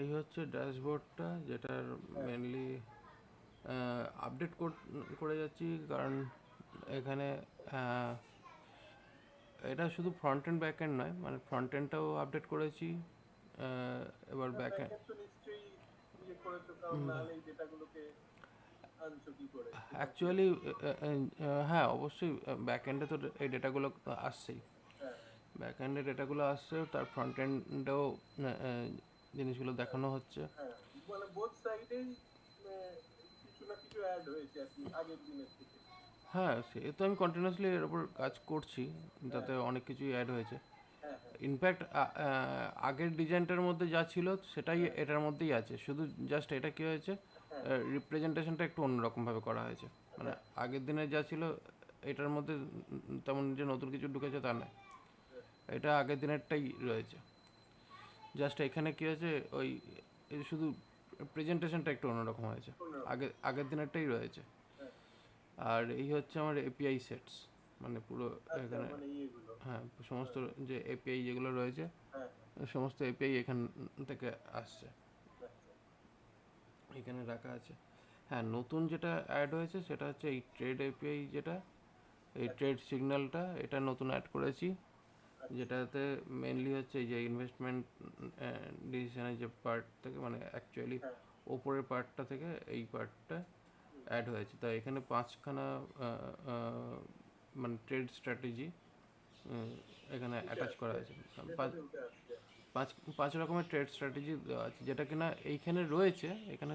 এই হচ্ছে ড্যাশবোর্ডটা, যেটার মেনলি আপডেট করে যাচ্ছি, কারণ এখানে আহ, এটা শুধু ফ্রন্ট এন্ড ব্যাক এন্ড নয়, মানে ফ্রন্ট এন্ডটাও আপডেট করেছি। এবার ব্যাক এন্ড ব্যাকএন্ড তো নিশ্চয়ই ইয়ে করেছো, কারণ নাহলে এই ডেটাগুলোকে আনছো কি করে, সেটা তো। অ্যাকচুয়ালি হ্যাঁ, অবশ্যই ব্যাক এন্ডে তো এই ডেটাগুলো আসছেই। হ্যাঁ ব্যাক এন্ডে ডেটাগুলো আসছে, তার ফ্রন্ট এন্ডেও জিনিসগুলো দেখানো হচ্ছে। হ্যাঁ, মানে বোথ সাইডেই কিছু না কিছু অ্যাড হয়েছে আর কি আগের দিনের থেকে। হ্যাঁ, সে তো আমি কন্টিনিউয়াসলি এর উপর কাজ করছি, হ্যাঁ যাতে অনেক কিছুই অ্যাড হয়েছে। হ্যাঁ হ্যাঁ ইনফ্যাক্ট আগের ডিজাইনটার মধ্যে যা ছিল সেটাই হ্যাঁ এটার মধ্যেই আছে, শুধু জাস্ট এটা কী হয়েছে, হ্যাঁ রিপ্রেজেন্টেশনটা একটু অন্যরকমভাবে করা হয়েছে। মানে হ্যাঁ আগের দিনে যা ছিল এটার মধ্যে তেমন যে নতুন কিছু ঢুকেছে তা নয়, হ্যাঁ, এটা আগের দিনেরটাই রয়েছে। জাস্ট এখানে কী হয়েছে, ওই এই শুধু প্রেজেন্টেশনটা একটু অন্যরকম হয়েছে, অন্যরকম। আগের দিনেরটাই রয়েছে। হ্যাঁ, আর এই হচ্ছে আমার এপিআই সেটস, মানে পুরো আচ্ছা, এখানে, মানে ইয়েগুলো। হ্যাঁ, সমস্ত হ্যাঁ যে এপিআই যেগুলো রয়েছে, হ্যাঁ হ্যাঁ, সমস্ত এপিআই এখান থেকে আসছে, আচ্ছা। এখানে রাখা আছে। হ্যাঁ, নতুন যেটা অ্যাড হয়েছে সেটা হচ্ছে এই ট্রেড এপিআই, যেটা এই আচ্ছা ট্রেড সিগন্যালটা, এটা নতুন অ্যাড করেছি। আচ্ছা। যেটাতে মেনলি হচ্ছে এই যে ইনভেস্টমেন্ট ডিসিশনের যে পার্ট থেকে, মানে অ্যাকচুয়ালি হ্যাঁ। ওপরের পার্টটা থেকে এই পার্টটা হুম, অ্যাড হয়েছে। তাই এখানে পাঁচখানা মানে ট্রেড স্ট্র্যাটেজি এখানে উঠে অ্যাটাচ করা আসছে, হয়েছে। পাঁচ ডেটাতে উঠে আসছে আর কি। পাঁচ পাঁচ রকমের ট্রেড স্ট্র্যাটেজি দেওয়া আছে, যেটা কিনা এইখানে রয়েছে, এখানে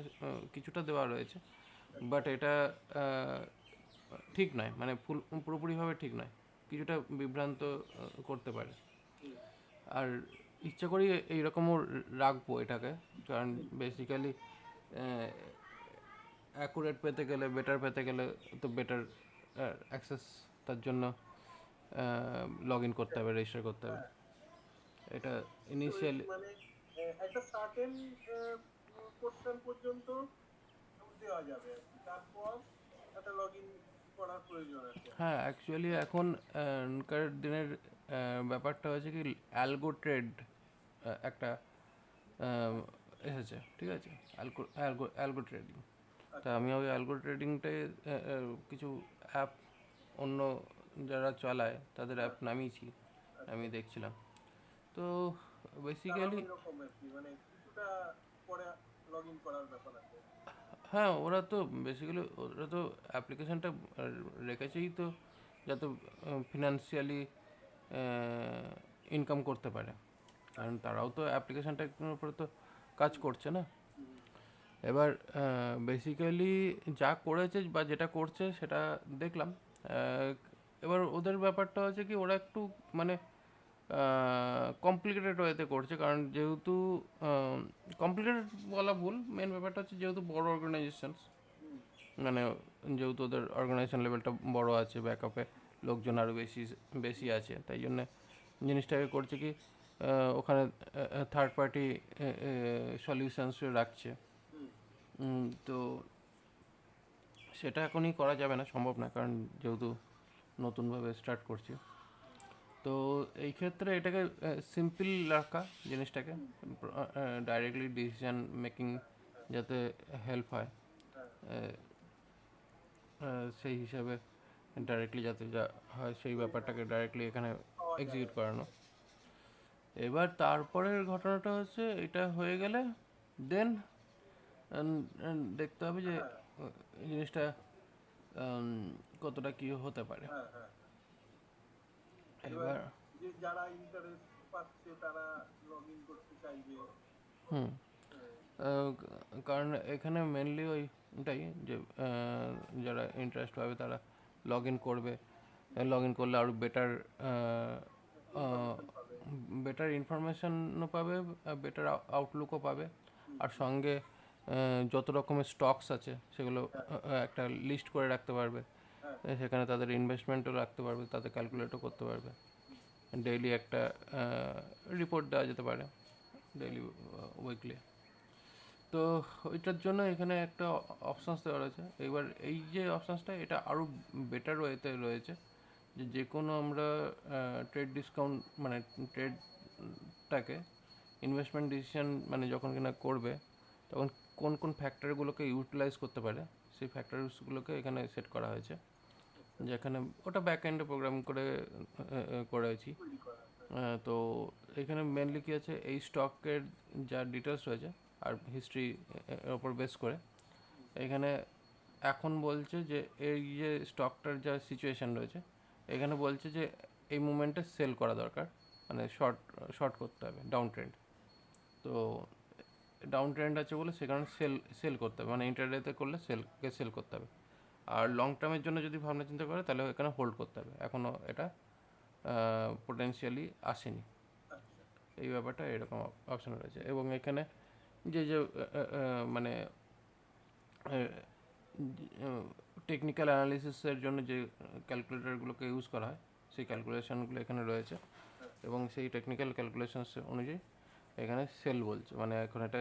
কিছুটা দেওয়া রয়েছে, আচ্ছা। বাট এটা আহ, ঠিক নয়, মানে পুরোপুরিভাবে ঠিক নয়, কিছুটা বিভ্রান্ত করতে পারে। হুম আর ইচ্ছা করি এইরকমও রাখবো এটাকে, কারণ হুম। বেসিক্যালি অ্যাকুরেট পেতে গেলে, বেটার পেতে গেলে তো বেটার অ্যাক্সেস, তার জন্য লগ ইন করতে হবে, রেজিস্টার করতে হবে। হ্যাঁ, এটা নিশ্চয়ই ইনিশিয়ালি, মানে একটা সার্টেন পোর্শন পর্যন্ত দেওয়া যাবে আর কি, তারপর একটা লগ ইন করার প্রয়োজন আছে আর কি। হ্যাঁ, অ্যাকচুয়ালি এখন এখনকার দিনের ব্যাপারটা হয়েছে কি, অ্যালগো ট্রেড একটা আহ, এসেছে, ঠিক আছে, অ্যালগো ট্রেডিং। তা আচ্ছা আমি ওই অ্যালগো ট্রেডিংটায় কিছু অ্যাপ অন্য যারা চালায় তাদের অ্যাপ হ্যাঁ নামিয়েছি, আমি আচ্ছা। দেখছিলাম। তো তারাও বেসিক্যালি, এরকম আর কি, মানে কিছুটা পরে লগ ইন করার ব্যাপার আছে। হ্যাঁ, ওরা তো বেসিক্যালি ওরা তো অ্যাপ্লিকেশানটা রেখেছেই তো, যাতে ফিনান্সিয়ালি ইনকাম করতে পারে, কারণ আচ্ছা। তারাও তো অ্যাপ্লিকেশানটার উপরে তো কাজ হুম করছে না। হুম এবার বেসিক্যালি যা করেছে বা যেটা করছে সেটা দেখলাম। আহ, এবার ওদের ব্যাপারটা হচ্ছে কি, ওরা একটু মানে কমপ্লিকেটেড ওয়েতে করছে, কারণ যেহেতু কমপ্লিকেটেড বলা ভুল, মেন ব্যাপারটা হচ্ছে যেহেতু বড় অর্গানাইজেশনস, হুম মানে যেহেতু ওদের অর্গানাইজেশন লেভেলটা বড় আছে, ব্যাকআপে লোকজন আরও বেশি বেশি হুম আছে, তাই জন্যে জিনিসটাকে করছে কি, ওখানে থার্ড পার্টি সলিউশনস রাখছে। হুম। তো সেটা এখনই করা যাবে না, সম্ভব না, কারণ যেহেতু নতুনভাবে স্টার্ট করছি। তো এই ক্ষেত্রে এটাকে সিম্পল রাখা, জিনিসটাকে হুম, ডাইরেক্টলি ডিসিশন মেকিং হ্যাঁ যাতে হেল্প হয়, হ্যাঁ, আহ, সেই হিসাবে ডাইরেক্টলি যাতে যা হয় সেই ব্যাপারটাকে ডাইরেক্টলি এখানে পাওয়া যায় এক্সিকিউট আর কি। করানো। এবার তারপরের ঘটনাটা হচ্ছে, এটা হয়ে গেলে দেন দেখতে হবে যে হ্যাঁ জিনিসটা উম, কতটা কী হতে পারে। হ্যাঁ হ্যাঁ। এবার এবার যে যারা ইন্টারেস্ট পাচ্ছে তারা লগ ইন করতে চাইবে। হুম হ্যাঁ আহ, কারণ এখানে মেনলি ওইটাই যে যারা ইন্টারেস্ট পাবে তারা লগ ইন করবে, লগ ইন করলে আরও বেটার ইনফরমেশন পাবে। বেটার ইনফরমেশনও পাবে, বেটার আউটলুকও পাবে। হুম আর হুম, সঙ্গে যত রকমের স্টকস আছে সেগুলো হ্যাঁ একটা লিস্ট করে রাখতে পারবে, হ্যাঁ সেখানে তাদের ইনভেস্টমেন্টও রাখতে পারবে, তাদের হুম ক্যালকুলেটও করতে পারবে। হুম ডেইলি একটা রিপোর্ট দেওয়া যেতে পারে, ডেইলি, উইকলি। তো ওইটার জন্য এখানে একটা অপশানস দেওয়া রয়েছে। এবার এই যে অপশানসটা, এটা আরও বেটার ওয়েতে রয়েছে, যে যে কোনো আমরা ট্রেড ডিসকাউন্ট, মানে ট্রেডটাকে ইনভেস্টমেন্ট ডিসিশন মানে যখন কিনা করবে তখন কোন কোন ফ্যাক্টরগুলোকে ইউটিলাইজ করতে পারে সেই ফ্যাক্টরসগুলোকে এখানে সেট করা হয়েছে, যেখানে ওটা ব্যাক এন্ডে প্রোগ্রাম করে করেছি। তৈরি করা, হ্যাঁ। তো এখানে মেনলি কী আছে, এই স্টকের যা ডিটেলস রয়েছে আর হিস্ট্রি এর ওপর বেস করে এখানে এখন বলছে যে এই যে স্টকটার যা সিচুয়েশান রয়েছে এখানে বলছে যে এই মুভমেন্টে সেল করা দরকার, মানে শর্ট করতে হবে ডাউন ট্রেন্ড। তো ডাউন ট্রেন্ড আছে বলে সেখানে সেল করতে হবে, মানে ইন্টারডেতে করলে সেল করতে হবে। আর লং টার্মের জন্য যদি ভাবনা চিন্তা করে তাহলে এখানে হোল্ড করতে হবে, এখনও এটা পোটেন্সিয়ালি আসেনি। এই ব্যাপারটা এরকম অপশন রয়েছে। এবং এখানে যে যে মানে টেকনিক্যাল অ্যানালিসিসের জন্য যে ক্যালকুলেটরগুলোকে ইউজ করা হয় সেই ক্যালকুলেশনগুলো এখানে রয়েছে, এবং সেই টেকনিক্যাল ক্যালকুলেশনস অনুযায়ী এখানে সেল বলছে, মানে এখন এটা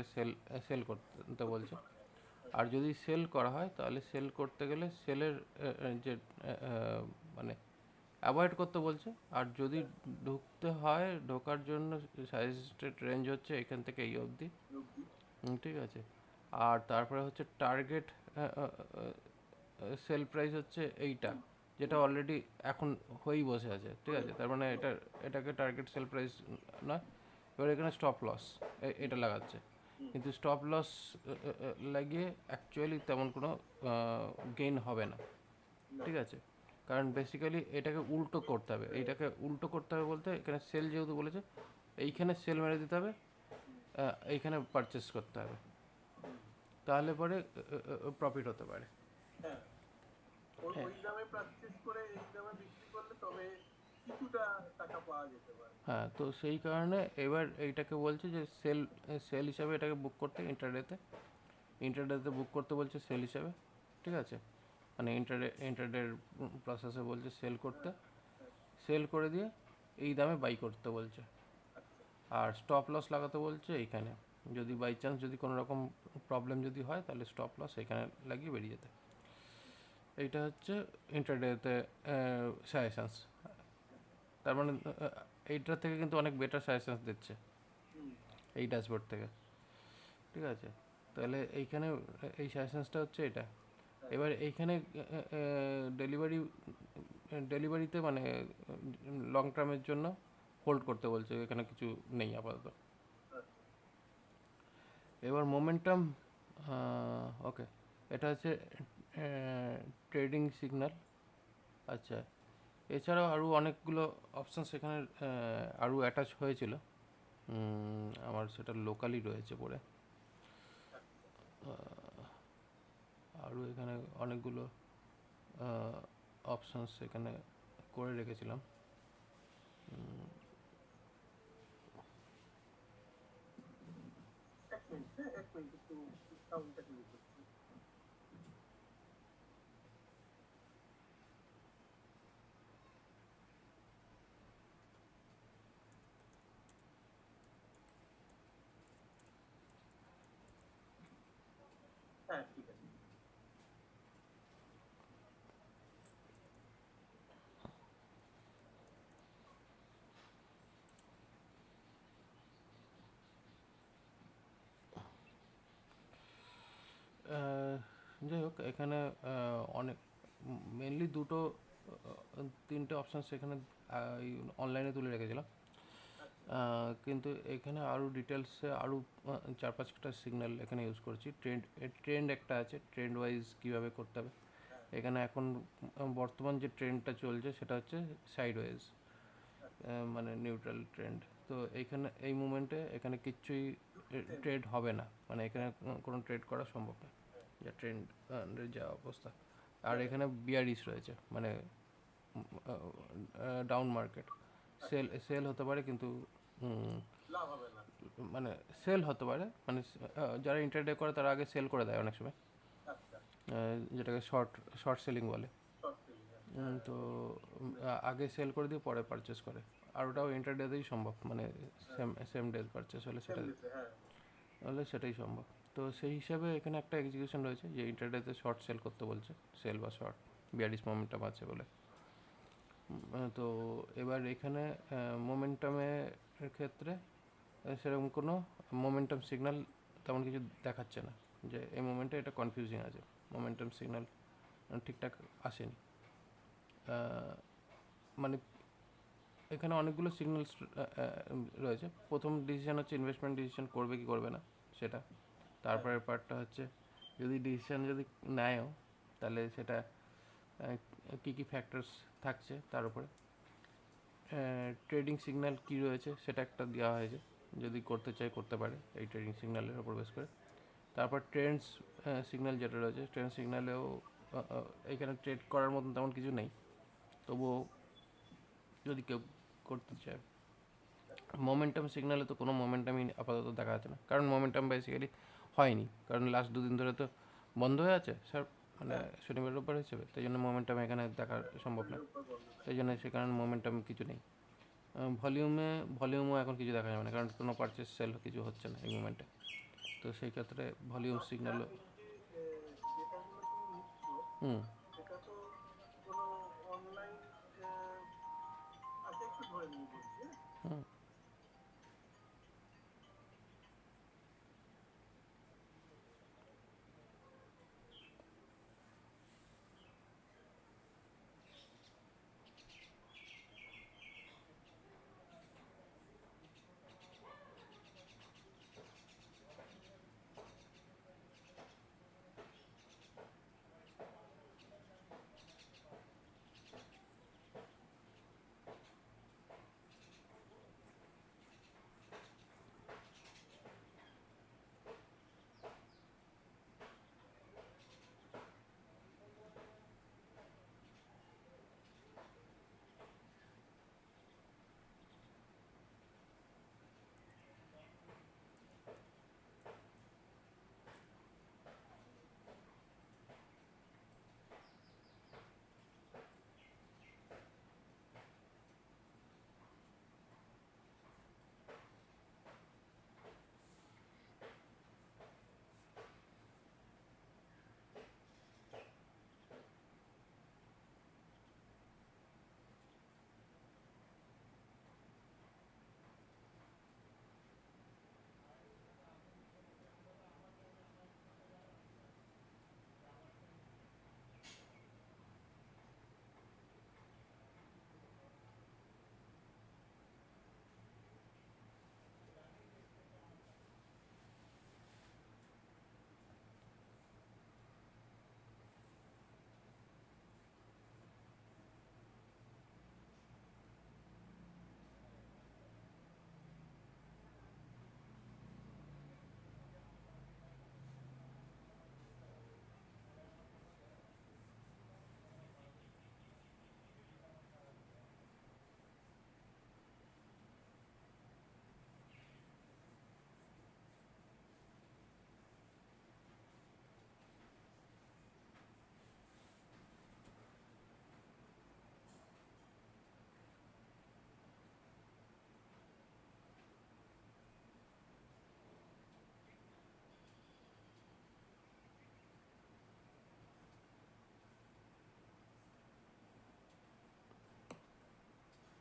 সেল করতে বলছে। আর যদি সেল করা হয় তাহলে সেল করতে গেলে সেলের যে মানে অ্যাভয়েড করতে বলছে। আর যদি ঢুকতে হয়, ঢোকার জন্য সাজেস্টেড রেঞ্জ হচ্ছে এখান থেকে এই অবধি, ঠিক আছে। আর তারপরে হচ্ছে টার্গেট সেল প্রাইস হচ্ছে এইটা, যেটা অলরেডি এখন হয়েই বসে আছে, ঠিক আছে। তার মানে এটাকে টার্গেট সেল প্রাইস নয়। এবার এখানে স্টপ লস এটা লাগাচ্ছে, কিন্তু স্টপ লস লাগিয়ে অ্যাকচুয়ালি তেমন কোনো গেইন হবে না, ঠিক আছে। কারণ বেসিক্যালি এটাকে উল্টো করতে হবে, এইটাকে উল্টো করতে হবে বলতে এখানে সেল যেহেতু বলেছে এইখানে সেল মেরে দিতে হবে, এইখানে পারচেস করতে হবে, তাহলে পরে প্রফিট হতে পারে। হ্যাঁ, ওই দামে পারচেজ করে এই দামে বিক্রি করলে তবে কিছুটা টাকা পাওয়া যেতে পারে। হ্যাঁ, তো সেই কারণে এবার এইটাকে বলছে যে সেল হিসাবে এটাকে বুক করতে, ইন্টারডেতে বুক করতে বলছে সেল হিসাবে, ঠিক আছে। মানে ইন্টারডের প্রসেসে বলছে সেল করতে, সেল করে দিয়ে এই দামে বাই করতে বলছে। আর স্টপ লস লাগাতে বলছে এইখানে, যদি বাই চান্স যদি কোনো রকম প্রবলেম যদি হয় তাহলে স্টপ লস এখানে লাগিয়ে বেরিয়ে যেতে। এইটা হচ্ছে ইন্টারডেতে সাজেশানস। তার মানে এইটার থেকে কিন্তু অনেক বেটার সাজেশানস দিচ্ছে এই ড্যাশবোর্ড থেকে, ঠিক আছে। তাহলে এইখানে এই সাজেশানসটা হচ্ছে এটা। এবার এইখানে ডেলিভারিতে মানে লং টার্মের জন্য হোল্ড করতে বলছে, এখানে কিছু নেই আপাতত। এবার মোমেন্টাম, ওকে, এটা হচ্ছে ট্রেডিং সিগন্যাল। আচ্ছা, এছাড়াও আরও অনেকগুলো অপশানস এখানে আরও অ্যাটাচ হয়েছিল, আমার সেটা লোকালি রয়েছে পড়ে। আরও এখানে অনেকগুলো অপশানস এখানে করে রেখেছিলাম। এক মিনিট একটু সাউন্ডটা ক্লিয়ার করছি। হ্যাঁ, ঠিক আছে। যাই হোক, এখানে অনেক মেনলি তিনটে অপশানস এখানে অনলাইনে তুলে রেখেছিলাম, কিন্তু এখানে আরও ডিটেলসে আরও 4-5টা সিগন্যাল এখানে ইউজ করছি। ট্রেন্ড একটা আছে, ট্রেন্ড ওয়াইজ কীভাবে করতে হবে। এখানে এখন বর্তমান যে ট্রেন্ডটা চলছে সেটা হচ্ছে সাইড ওয়েজ, মানে নিউট্রাল ট্রেন্ড। তো এইখানে এই মুমেন্টে এখানে কিচ্ছুই ট্রেড হবে না, মানে এখানে কোনো ট্রেড করা সম্ভব না, যা ট্রেন্ডের যা অবস্থা। আর এখানে বিয়ারিশ রয়েছে, মানে ডাউন মার্কেট, সেল হতে পারে কিন্তু লাভ হবে না। মানে সেল হতে পারে, মানে যারা ইন্টারডে করে তারা আগে সেল করে দেয় অনেক সময়, আচ্ছা, যেটাকে শর্ট সেলিং বলে। Short selling. তো আগে সেল করে দিয়ে পরে পারচেস করে, আর ওটাও ইন্টারডেতেই সম্ভব, মানে সেম ডে পারচেস হলে সেটাই সম্ভব। তো সেই হিসাবে এখানে একটা এক্সিকিউশন রয়েছে যে ইন্টারডেতে শর্ট সেল করতে বলছে, সেল বা শর্ট, বিয়ারিশ মোমেন্টাম আছে বলে। তো এবার এখানে মোমেন্টামের ক্ষেত্রে সেরকম কোনো মোমেন্টাম সিগন্যাল তেমন কিছু দেখাচ্ছে না, যে এই মোমেন্টে এটা কনফিউজিং আছে, মোমেন্টাম সিগন্যাল ঠিকঠাক আসেনি। মানে এখানে অনেকগুলো সিগন্যালস রয়েছে। প্রথম ডিসিশন হচ্ছে ইনভেস্টমেন্ট ডিসিশন করবে কি করবে না সেটা। তারপরের পার্টটা হচ্ছে যদি ডিসিশন যদি নেয়ও তাহলে সেটা কী কী ফ্যাক্টরস থাকছে তার উপরে। ট্রেডিং সিগন্যাল কী রয়েছে সেটা একটা দেওয়া হয়েছে, যদি করতে চায় করতে পারে এই ট্রেডিং সিগন্যালের উপর বেস করে। তারপর ট্রেন্ডস সিগন্যাল যেটা রয়েছে, ট্রেন্ড সিগন্যালেও এখানে ট্রেড করার মতন তেমন কিছু নেই, তবুও যদি কেউ করতে চায়। মোমেন্টাম সিগন্যালে তো কোনো মোমেন্টামই আপাতত দেখা যাচ্ছে না, কারণ মোমেন্টাম বেসিক্যালি হয়নি, কারণ লাস্ট দুদিন ধরে তো বন্ধ হয়ে আছে স্যার, মানে শনিবার রোববার হিসেবে, তাই জন্য মোমেন্টাম এখানে দেখা সম্ভব না, তাই জন্য সেখানে মোমেন্টাম কিছু নেই। ভলিউমও এখন কিছু দেখা যাবে না, কারণ কোনো পারচেস সেল কিছু হচ্ছে না এই মোমেন্টে। তো সেই ক্ষেত্রে ভলিউম সিগন্যালও ডেটাগুলো তুমি নিচ্ছ, হুম সেটা তো কোনো অনলাইন আচ্ছা একটু ধরে নিয়ে বলছি। হুম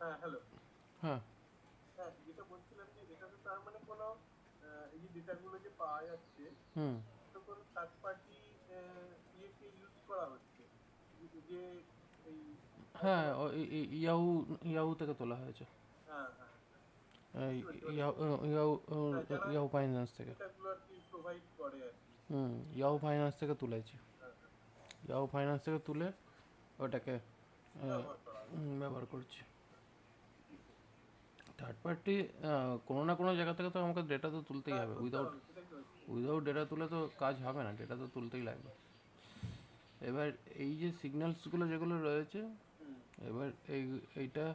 হ্যাঁ হ্যালো। হ্যাঁ হ্যাঁ, যেটা বলছিলাম যে এটাতে তার মানে কোনো এই যে ডেটাগুলো যে পাওয়া যাচ্ছে, হুম তো কোনো থার্ড পার্টি ইয়েকে ইউজ করা হচ্ছে যে এই হয়তো হ্যাঁ ইয়াহু ইয়াহু থেকে তোলা হয়েছে, হ্যাঁ হ্যাঁ এই বুঝতে পারছি, মানে ইয়াহু ইয়াহু হ্যাঁ, যারা ইয়াহু ফাইন্যান্স থেকে। ডেটাগুলো আর কি প্রোভাইড করে আর কি। ইয়াহু ফাইন্যান্স থেকে তুলেছি, হ্যাঁ হ্যাঁ, ইয়াহু ফাইন্যান্স থেকে তুলে ওটাকে ব্যবহার করা হয়। ব্যবহার করছি। থার্ড পার্টি কোনো না কোনো জায়গা থেকে তো আমাকে ডেটা তো তুলতেই হ্যাঁ হবে, তুলতে হবে, সেটাই তো হচ্ছে। উইদাউট ডেটা তুলে তো কাজ হবে না, ডেটা তো তুলতেই লাগবে। এবার এই যে সিগন্যালসগুলো যেগুলো রয়েছে, হুম এবার এইটা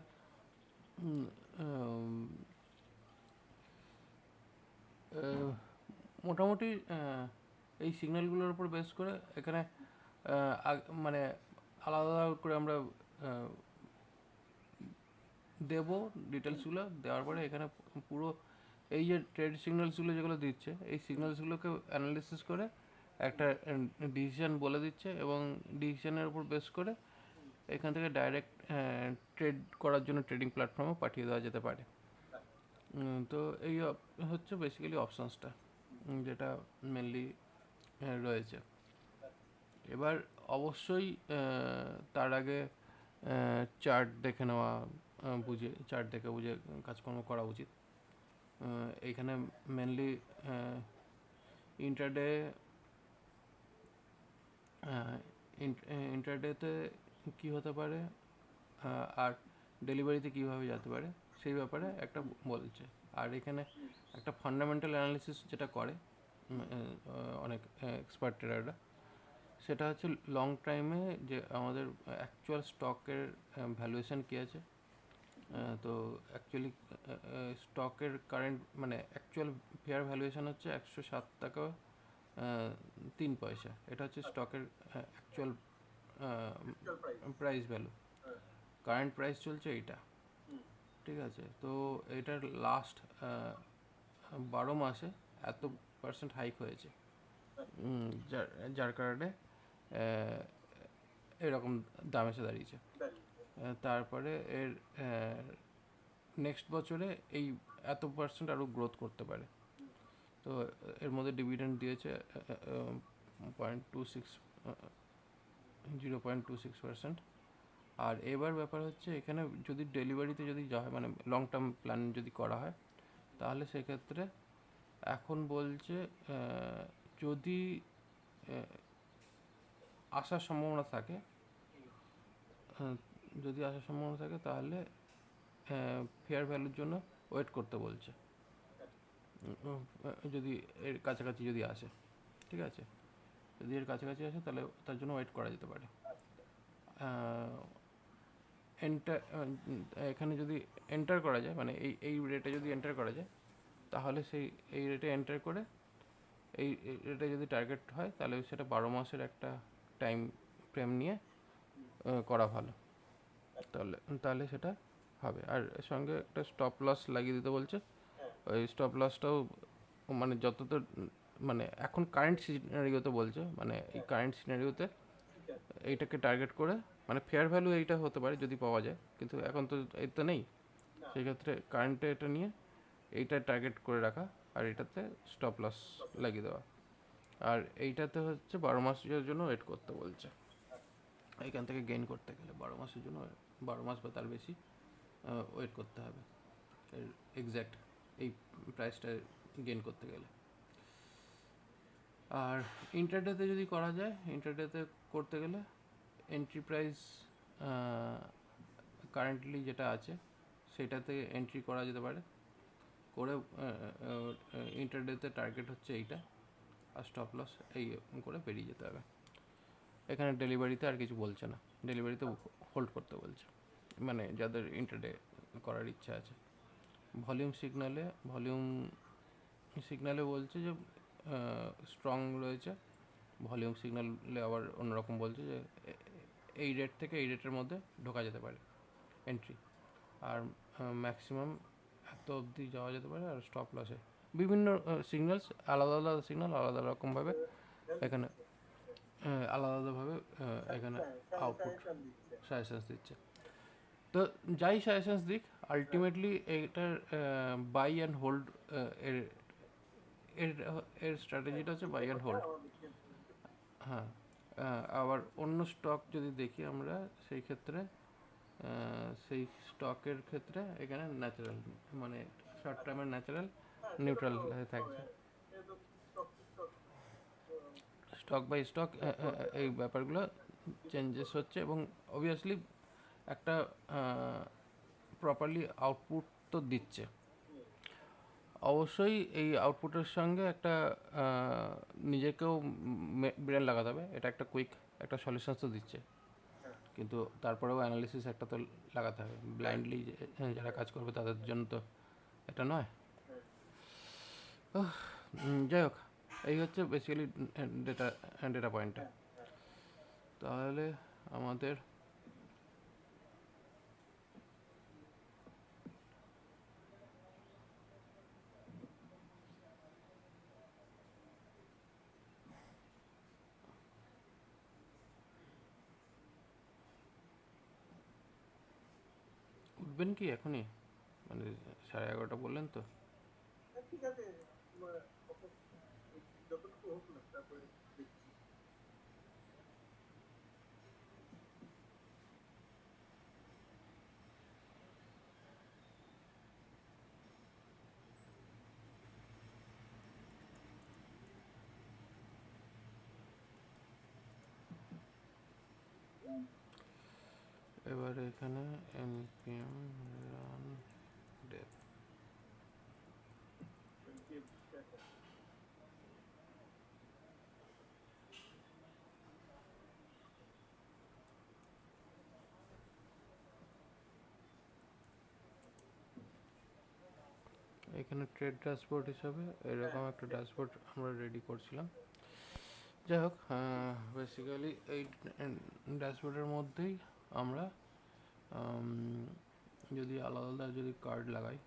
উম, আম, মোটামুটি এই সিগন্যালগুলোর উপর বেস করে এখানে মানে আলাদা করে আমরা দেব ডিটেলসগুলো, দেওয়ার পরে এখানে পুরো এই যে ট্রেড সিগন্যালসগুলো যেগুলো দিচ্ছে, এই সিগন্যালসগুলোকে অ্যানালিসিস করে একটা ডিসিশন বলে দিচ্ছে, এবং ডিসিশনের উপর বেস করে এখান থেকে ডাইরেক্ট ট্রেড করার জন্য ট্রেডিং প্ল্যাটফর্মে পাঠিয়ে দেওয়া যেতে পারে। তো এই হচ্ছে বেসিক্যালি অপশনসটা যেটা মেনলি রয়েছে। এবার অবশ্যই তার আগে চার্ট দেখে নেওয়া, বুঝে চার্ট দেখে বুঝে কাজকর্ম করা উচিত। এইখানে মেনলি ইন্টারডে ইন্টারডেতে কী হতে পারে আর ডেলিভারিতে কীভাবে যেতে পারে সেই ব্যাপারে একটা বলছে। আর এখানে একটা ফান্ডামেন্টাল অ্যানালিসিস যেটা করে অনেক এক্সপার্ট ট্রেডাররা, সেটা হচ্ছে লং টাইমে যে আমাদের অ্যাকচুয়াল স্টকের ভ্যালুয়েশন কী আছে। তো অ্যাকচুয়ালি স্টকের কারেন্ট মানে অ্যাকচুয়াল ফেয়ার ভ্যালুয়েশন হচ্ছে 107 টাকা 3 পয়সা। এটা হচ্ছে স্টকের actual price value. Current price চলছে এইটা, ঠিক আছে। তো এটার লাস্ট 12 মাসে এত পার্সেন্ট হাইক হয়েছে, যার যার কারণে এরকম দাম এসে দাঁড়িয়েছে। তারপরে এর নেক্সট বছরে এই এত পার্সেন্ট আরও গ্রোথ করতে পারে। তো এর মধ্যে ডিভিডেন্ড দিয়েছে 0.26%। আর এবার ব্যাপার হচ্ছে এখানে যদি ডেলিভারিতে যদি যাওয়া হয়, মানে লং টার্ম প্ল্যান যদি করা হয়, তাহলে সেক্ষেত্রে এখন বলছে যদি আসার সম্ভাবনা থাকে, তাহলে ফেয়ার ভ্যালুর জন্য ওয়েট করতে বলছে। যদি এর কাছাকাছি যদি আসে, ঠিক আছে, যদি এর কাছাকাছি আসে তাহলে তার জন্য ওয়েট করা যেতে পারে। এখানে যদি এন্টার করা যায়, মানে এই রেটে যদি এন্টার করা যায়, তাহলে এই রেটে এন্টার করে এই রেটে যদি টার্গেট হয়, তাহলে সেটা 12 মাসের একটা টাইম ফ্রেম নিয়ে করা ভালো। তাহলে সেটা হবে। আর এর সঙ্গে একটা স্টপ লস লাগিয়ে দিতে বলছে। ওই স্টপ লসটাও মানে যতদূর, মানে এখন কারেন্ট সিনারিওতে বলছে, মানে এই কারেন্ট সিনারিওতে এইটাকে টার্গেট করে, মানে ফেয়ার ভ্যালু এইটা হতে পারে যদি পাওয়া যায়, কিন্তু এখন তো এই তো নেই। সেই ক্ষেত্রে কারেন্টে এটা নিয়ে এইটা টার্গেট করে রাখা, আর এটাতে স্টপ লস লাগিয়ে দেওয়া। আর এইটাতে হচ্ছে 12 মাসের জন্য ওয়েট করতে বলছে। এইখান থেকে গেইন করতে গেলে 12 মাসের জন্য, 12 মাস বা তার বেশি ওয়েট করতে হবে এর এক্স্যাক্ট এই প্রাইসটা গেইন করতে গেলে। আর ইন্টারডেতে যদি করা যায়, ইন্টারডেতে করতে গেলে এন্ট্রি প্রাইস কারেন্টলি যেটা আছে সেটাতে এন্ট্রি করা যেতে পারে, করে ইন্টারডেতে টার্গেট হচ্ছে এইটা, আর স্টপ লস এই করে বেরিয়ে যেতে হবে। এখানে ডেলিভারিতে আর কিছু বলছে না, ডেলিভারিতে হোল্ড করতে বলছে, মানে যাদের ইন্টারডে করার ইচ্ছা আছে। ভলিউম সিগনালে বলছে যে স্ট্রং রয়েছে। ভলিউম সিগনালে আবার অন্যরকম বলছে যে এই রেট থেকে এই রেটের মধ্যে ঢোকা যেতে পারে এন্ট্রি, আর ম্যাক্সিমাম এত অবধি যাওয়া যেতে পারে। আর স্টপ লসে বিভিন্ন সিগন্যালস, আলাদা আলাদা সিগন্যাল আলাদা রকমভাবে এখানে আলাদাভাবে এখানে আউটপুট সাজেশনস দিচ্ছে। তো যাই সাজেশনস দিক, আলটিমেটলি এইটার বাই অ্যান্ড হোল্ড, এর এর এর স্ট্র্যাটেজিটা হচ্ছে বাই অ্যান্ড হোল্ড। হ্যাঁ, আবার অন্য স্টক যদি দেখি আমরা, সেই ক্ষেত্রে সেই স্টকের ক্ষেত্রে এখানে ন্যাচারাল, মানে শর্ট টার্মের ন্যাচারাল নিউট্রাল থাকছে। স্টক বাই স্টক এই ব্যাপারগুলো চেঞ্জেস হচ্ছে, এবং অবভিয়াসলি একটা প্রপারলি আউটপুট তো দিচ্ছে। অবশ্যই এই আউটপুটের সঙ্গে একটা নিজেকেও ব্রেন লাগাতে হবে। এটা একটা কুইক একটা সলিউশন তো দিচ্ছে, কিন্তু তারপরেও অ্যানালিসিস একটা তো লাগাতে হবে। ব্লাইন্ডলি যারা কাজ করবে তাদের জন্য তো এটা নয়। যাই হোক, এই হচ্ছে বেসিক্যালি ডেটা পয়েন্টটা। তাহলে আমাদের উঠবেন কি এখনই, মানে 11:30 বললেন তো? হ্যাঁ, ঠিক আছে, কখন যতটুকু হোক না, তারপরে দেখছি। এবার এখানে npm run dev, এখানে ট্রেড ড্যাশবোর্ড হিসাবে এরকম একটা ড্যাশবোর্ড আমরা রেডি করছিলাম। যাই হোক, বেসিক্যালি এই ড্যাশবোর্ডের মধ্যেই আমরা যদি আলাদা আলাদা যদি কার্ড লাগাই,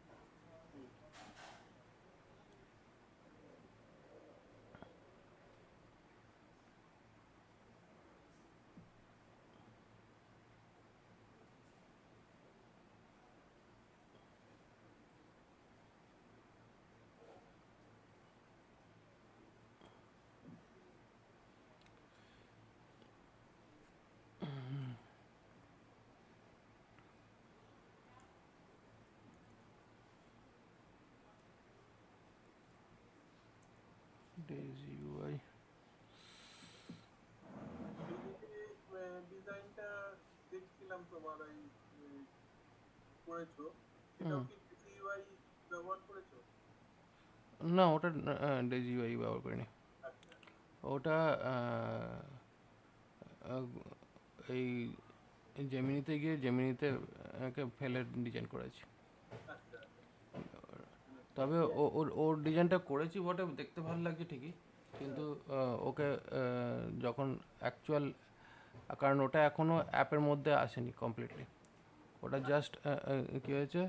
ডেইজি ইউআই, ডিজাইনটা দেখছিলাম তোমার ওই করেছো, সেটাও কি GUI ব্যবহার করেছো? না ওটা ডেইজি ইউআই ব্যবহার করিনি। আচ্ছা ওটা এই জেমিনিতে গিয়ে জেমিনিতে ফেলে ডিজাইন করেছি। আচ্ছা। তবে ওর ওর ডিজাইনটা করেছি বটে, দেখতে ভালো লাগছে ঠিকই, কিন্তু ওকে যখন অ্যাকচুয়াল, কারণ ওটা এখনও অ্যাপের মধ্যে আসেনি কমপ্লিটলি, ওটা জাস্ট কী হয়েছে,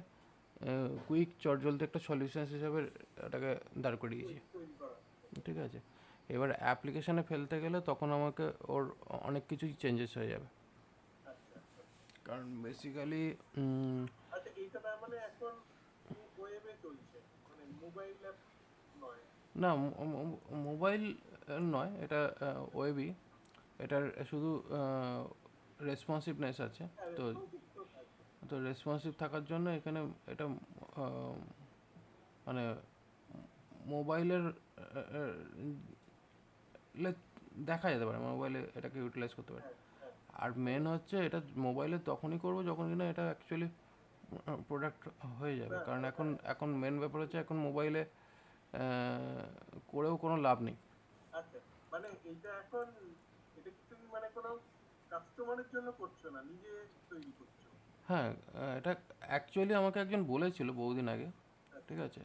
কুইক চটজলদি একটা সলিউশনস হিসাবে ওটাকে দাঁড় করিয়েছি, ঠিক আছে। এবার অ্যাপ্লিকেশানে ফেলতে গেলে তখন আমাকে ওর অনেক কিছুই চেঞ্জেস হয়ে যাবে, কারণ বেসিক্যালি আচ্ছা, এইটা তার মানে এখন ওয়েবে চলছে, মানে মোবাইল অ্যাপ নয়? না মোবাইল নয়, এটা ওয়েবই, এটার শুধু রেসপন্সিভনেস আছে। তো তো রেসপন্সিভ থাকার জন্য এখানে এটা মানে মোবাইলের দেখা যেতে পারে, মোবাইলে এটাকে ইউটিলাইজ করতে পারে। আর মেন হচ্ছে এটা মোবাইলে তখনই করবো যখন কিনা এটা অ্যাকচুয়ালি প্রোডাক্ট হয়ে যাবে, কারণ এখন এখন মেন ব্যাপার হচ্ছে এখন মোবাইলে করেও কোনো লাভ নেই। আচ্ছা, মানে এইটা এখন, এটা কি তুমি মানে কোনো কাস্টমারের জন্য করছো না, নিজে তৈরি করছো? হ্যাঁ, এটা অ্যাকচুয়ালি আমাকে একজন বলেছিল বহুদিন আগে, ঠিক আছে,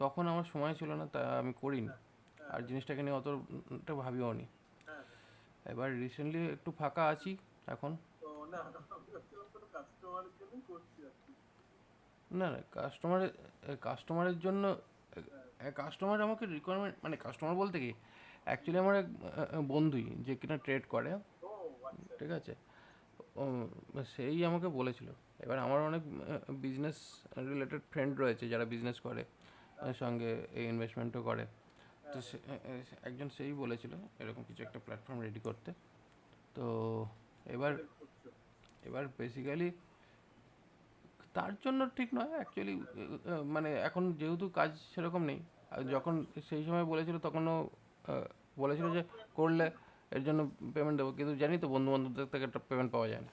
তখন আমার সময় ছিল না, তা আমি করিনি, আর জিনিসটাকে নিয়ে অতটা ভাবিও নি। এবার রিসেন্টলি একটু ফাঁকা আছি এখন। তো না, আমি ভাবছিলাম কোনো কাস্টমারের জন্যই করছি আর কি। না না, কাস্টমারের জন্য, কাস্টমার আমাকে রিকোয়ারমেন্ট, মানে কাস্টমার বলতে কি অ্যাকচুয়ালি আমার এক বন্ধুই যে কিনা ট্রেড করে, ও আচ্ছা। ঠিক আছে, ও সেই আমাকে বলেছিল। এবার আমার অনেক বিজনেস রিলেটেড ফ্রেন্ড রয়েছে যারা বিজনেস করে, সঙ্গে এই ইনভেস্টমেন্টও করে, তো একজন সেই বলেছিল এরকম কিছু একটা প্ল্যাটফর্ম রেডি করতে। তো এবার এবার বেসিক্যালি তার জন্য ঠিক নয় অ্যাকচুয়ালি, মানে এখন যেহেতু কাজ সেরকম নেই, আর যখন সেই সময় বলেছিল তখনও বলেছিল যে করলে এর জন্য পেমেন্ট দেবো, কিন্তু জানি তো বন্ধু বান্ধবদের থেকে একটা পেমেন্ট পাওয়া যায় না।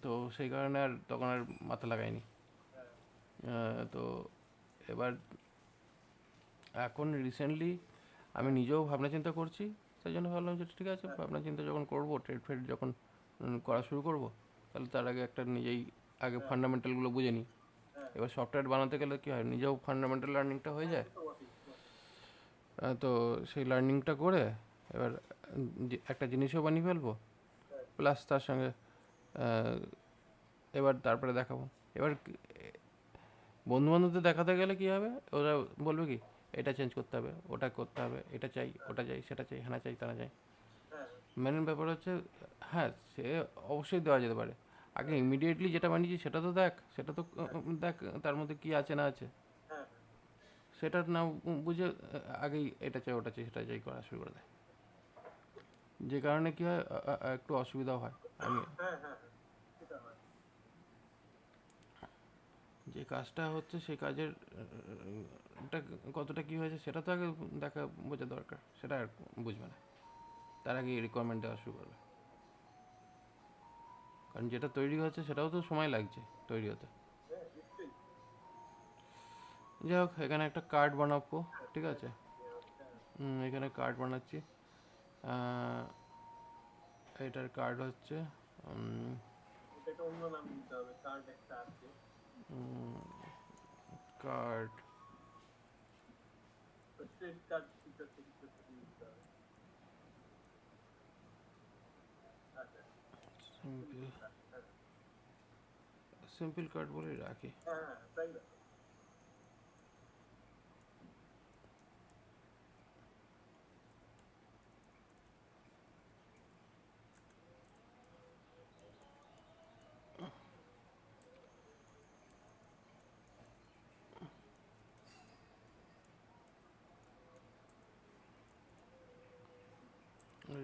তো সেই কারণে আর তখন আর মাথা লাগাইনি। তো এবার এখন রিসেন্টলি আমি নিজেও ভাবনা চিন্তা করছি, সেই জন্য ভাবলাম যে ঠিক আছে, ভাবনা চিন্তা যখন করবো, ট্রেড ফ্রেড যখন করা শুরু করবো, তাহলে তার আগে একটা নিজেই আগে ফান্ডামেন্টালগুলো বুঝে নিই। এবার সফটওয়্যার বানাতে গেলে কী হয়, নিজেও ফান্ডামেন্টাল লার্নিংটা হয়ে যায়। তো সেই লার্নিংটা করে এবার একটা জিনিসও বানিয়ে ফেলবো, প্লাস তার সঙ্গে এবার তারপরে দেখাবো। এবার বন্ধুবান্ধবদের দেখাতে গেলে কী হবে, ওরা বলবে কি এটা চেঞ্জ করতে হবে, ওটা করতে হবে, এটা চাই, ওটা চাই, সেটা চাই, হ্যাঁ চাই, তারা চাই। মেন ব্যাপার হচ্ছে, হ্যাঁ সে অবশ্যই দেওয়া যেতে পারে, আগে ইমিডিয়েটলি যেটা বানিয়েছি সেটা তো দেখ, সেটা তো দেখ তার মধ্যে কি আছে না আছে, হ্যাঁ সেটা না বুঝে আগেই এটা চাই ওটা চাই সেটা চাই করা শুরু করে দেয়, যে কারণে কি হয় একটু অসুবিধাও হয়। আমি হ্যাঁ হ্যাঁ হ্যাঁ সেটা হয়। যে কাজটা হচ্ছে সেই কাজের টা কতটা কি হয়েছে সেটা তো আগে দেখা বোঝা দরকার, সেটা আর বুঝবে না, তার আগে রিকোয়ারমেন্ট দেওয়া শুরু করবে। কারণ যেটা তৈরি হচ্ছে সেটাও তো সময় লাগছে তৈরি হতে। হ্যাঁ নিশ্চয়ই। যাই হোক, এখানে একটা কার্ড বানাবো, হ্যাঁ ঠিক হ্যাঁ আছে। হ্যাঁ, এখানে কার্ড বানাচ্ছি। আহ, এটার কার্ড হচ্ছে এটাকে অন্য নাম দিতে হবে, কার্ড একটা আছে। কার্ড ক্রেডিট কার্ড কিছু একটা কিছু একটা দিয়ে দিতে হবে। আচ্ছা সিম্পল, সিম্পল কার্ড, হ্যাঁ সিম্পল কার্ড বলে রাখি। হ্যাঁ হ্যাঁ তাই না।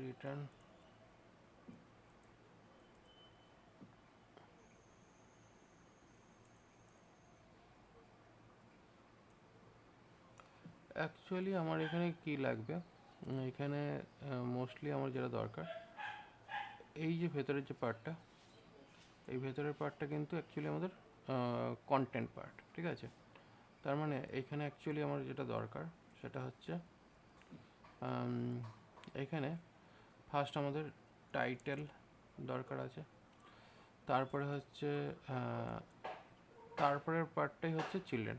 রিটার্ন, অ্যাকচুয়ালি আমার এখানে কি লাগবে, এখানে মোস্টলি আমার যেটা দরকার, এই যে ভেতরের যে পার্টটা, এই ভেতরের পার্টটা কিন্তু অ্যাকচুয়ালি আমাদের কন্টেন্ট পার্ট, ঠিক আছে। তার মানে এইখানে অ্যাকচুয়ালি আমার যেটা দরকার সেটা হচ্ছে এখানে ফার্স্ট আমাদের টাইটেল দরকার আছে, তারপরে হচ্ছে তারপরের পার্টটাই হচ্ছে চিলড্রেন,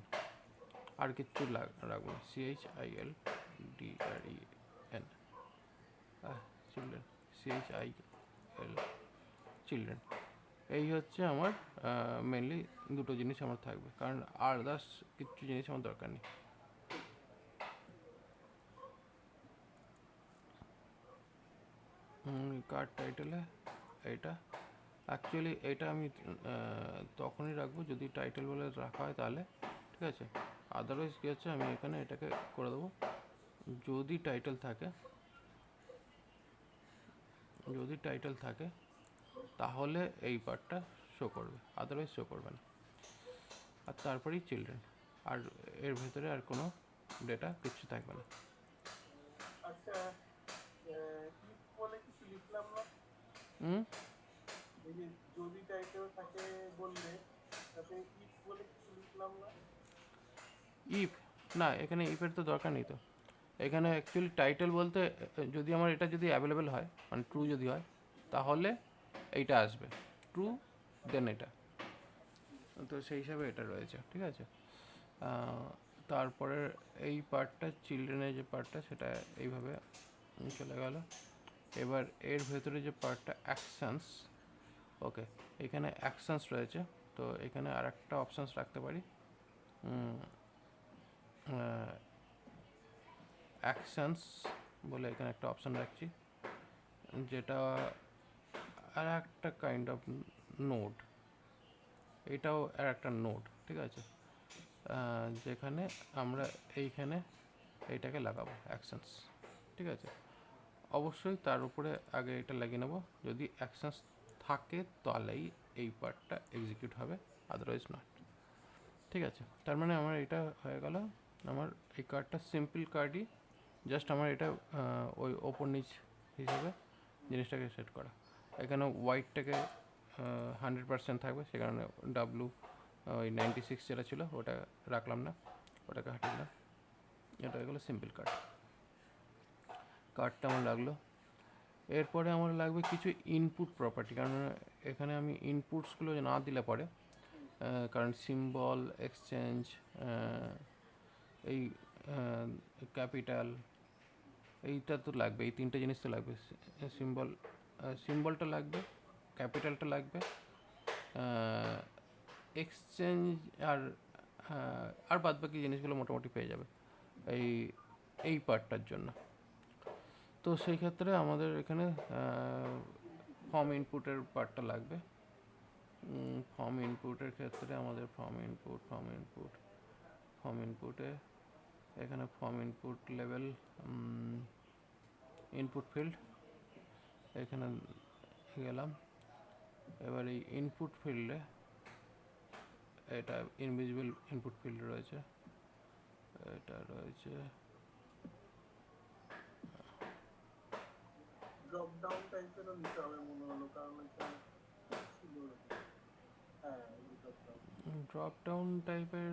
আর কিচ্ছু রাখবো না, CHILDREN, চিলড্রেন, CHIL, চিলড্রেন। এই হচ্ছে আমার মেনলি দুটো জিনিস আমার থাকবে, কারণ আদার্স কিছু জিনিস আমার দরকার নেই। কার্ড টাইটেলে এইটা, অ্যাকচুয়ালি এটা আমি তখনই রাখবো যদি টাইটেল বলে রাখা হয় তাহলে, ঠিক আছে। আদারওয়াইজ কী হচ্ছে, আমি এখানে এটাকে করে দেবো, যদি টাইটেল থাকে, যদি টাইটেল থাকে তাহলে এই পার্টটা শো করবে, আদারওয়াইজ শো করবে না। আর তারপরেই চিলড্রেন, আর এর ভেতরে আর কোনো ডেটা কিচ্ছু থাকবে না। আচ্ছা ইফ বলে কিছু লিখলাম না, হুম, এই যে যদি টাইটেল থাকে বললে, তাতে ইফ বলে কিছু লিখলাম না। ইফ, না এখানে ইফের তো দরকার নেই তো। এখানে অ্যাকচুয়ালি টাইটেল বলতে যদি আমার এটা যদি অ্যাভেলেবেল হয়, মানে ট্রু যদি হয়, তাহলে এইটা আসবে, ট্রু দেন এটা, তো সেই হিসাবে এটা রয়েছে, ঠিক আছে। তারপরে এই পার্টটা চিলড্রেনের যে পার্টটা সেটা এইভাবে চলে গেল। এবার এর ভেতরে যে পার্টটা অ্যাকশানস, ওকে, এখানে অ্যাকশানস রয়েছে, তো এখানে আর একটা অপশানস রাখতে পারি, অ্যাকশানস বলে এখানে একটা অপশান রাখছি, যেটা আর একটা কাইন্ড অফ নোড, এটাও আর একটা নোড, ঠিক আছে। যেখানে আমরা এইখানে এইটাকে লাগাবো অ্যাকশানস, ঠিক আছে। অবশ্যই তার উপরে আগে এটা লাগিয়ে নেব, যদি অ্যাকশানস থাকে তাহলেই এই পার্টটা এক্সিকিউট হবে, আদারওয়াইজ নট, ঠিক আছে। তার মানে আমার এটা হয়ে গেল, আমার এই কার্ডটা সিম্পল কার্ডই, জাস্ট আমার এটা ওই ওপর নিচ হিসেবে জিনিসটাকে সেট করা। এখানে হোয়াইটটাকে 100% থাকবে, সে কারণে ডাব্লু ওই 96 যেটা ছিল ওটা রাখলাম না, ওটাকে হাটিয়ে দিলাম। এটা হয়ে গেলো সিম্পল কার্ড, কার্ডটা আমার লাগলো। এরপরে আমার লাগবে কিছু ইনপুট প্রপার্টি, কারণ এখানে আমি ইনপুটসগুলো না দিলে পরে, কারণ সিম্বল এক্সচেঞ্জ, এই ক্যাপিটাল, এইটা তো লাগবে, এই তিনটে জিনিস তো লাগবে, সিম্বলটা লাগবে, ক্যাপিটালটা লাগবে, এক্সচেঞ্জ, আর আর বাদ বাকি জিনিসগুলো মোটামুটি পেয়ে যাবে এই এই পার্টটার জন্য। তো সেই ক্ষেত্রে আমাদের এখানে ফর্ম ইনপুটের পার্টটা লাগবে, ফর্ম ইনপুটের ক্ষেত্রে আমাদের ফর্ম ইনপুটে এখানে form input level input field এখানে গেলাম। এবার এই ইনপুট ফিল্ডে এটা ইনভিজিবল ইনপুট ফিল্ড রয়েছে, এটা রয়েছে ড্রপ ডাউন টাইপেরও নিতে হবে মনে হলো, কারণ এখানে ছিল হ্যাঁ ড্রপ ডাউন। ড্রপ ডাউন টাইপের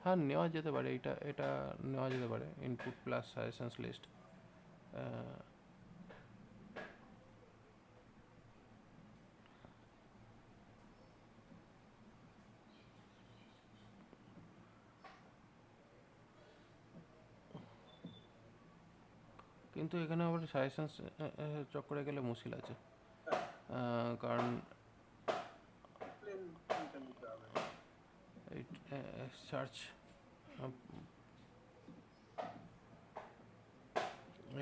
হ্যাঁ নেওয়া যেতে পারে, এটা নেওয়া যেতে পারে ইনপুট প্লাস সাজেশনস লিস্ট। কিন্তু এখানে আবার সাজেশনস চক্করে গেলে মুশকিল আছে, কারণ প্লেন নিতে হবে। এই সার্চ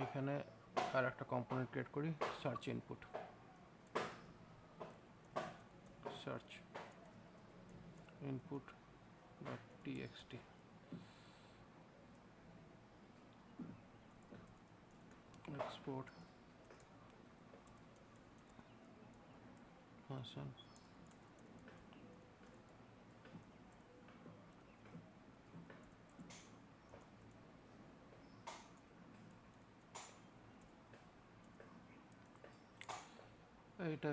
এখানে আর একটা কম্পোনেন্ট ক্রিয়েট করি, search input, search input dot TXT. export function এইটা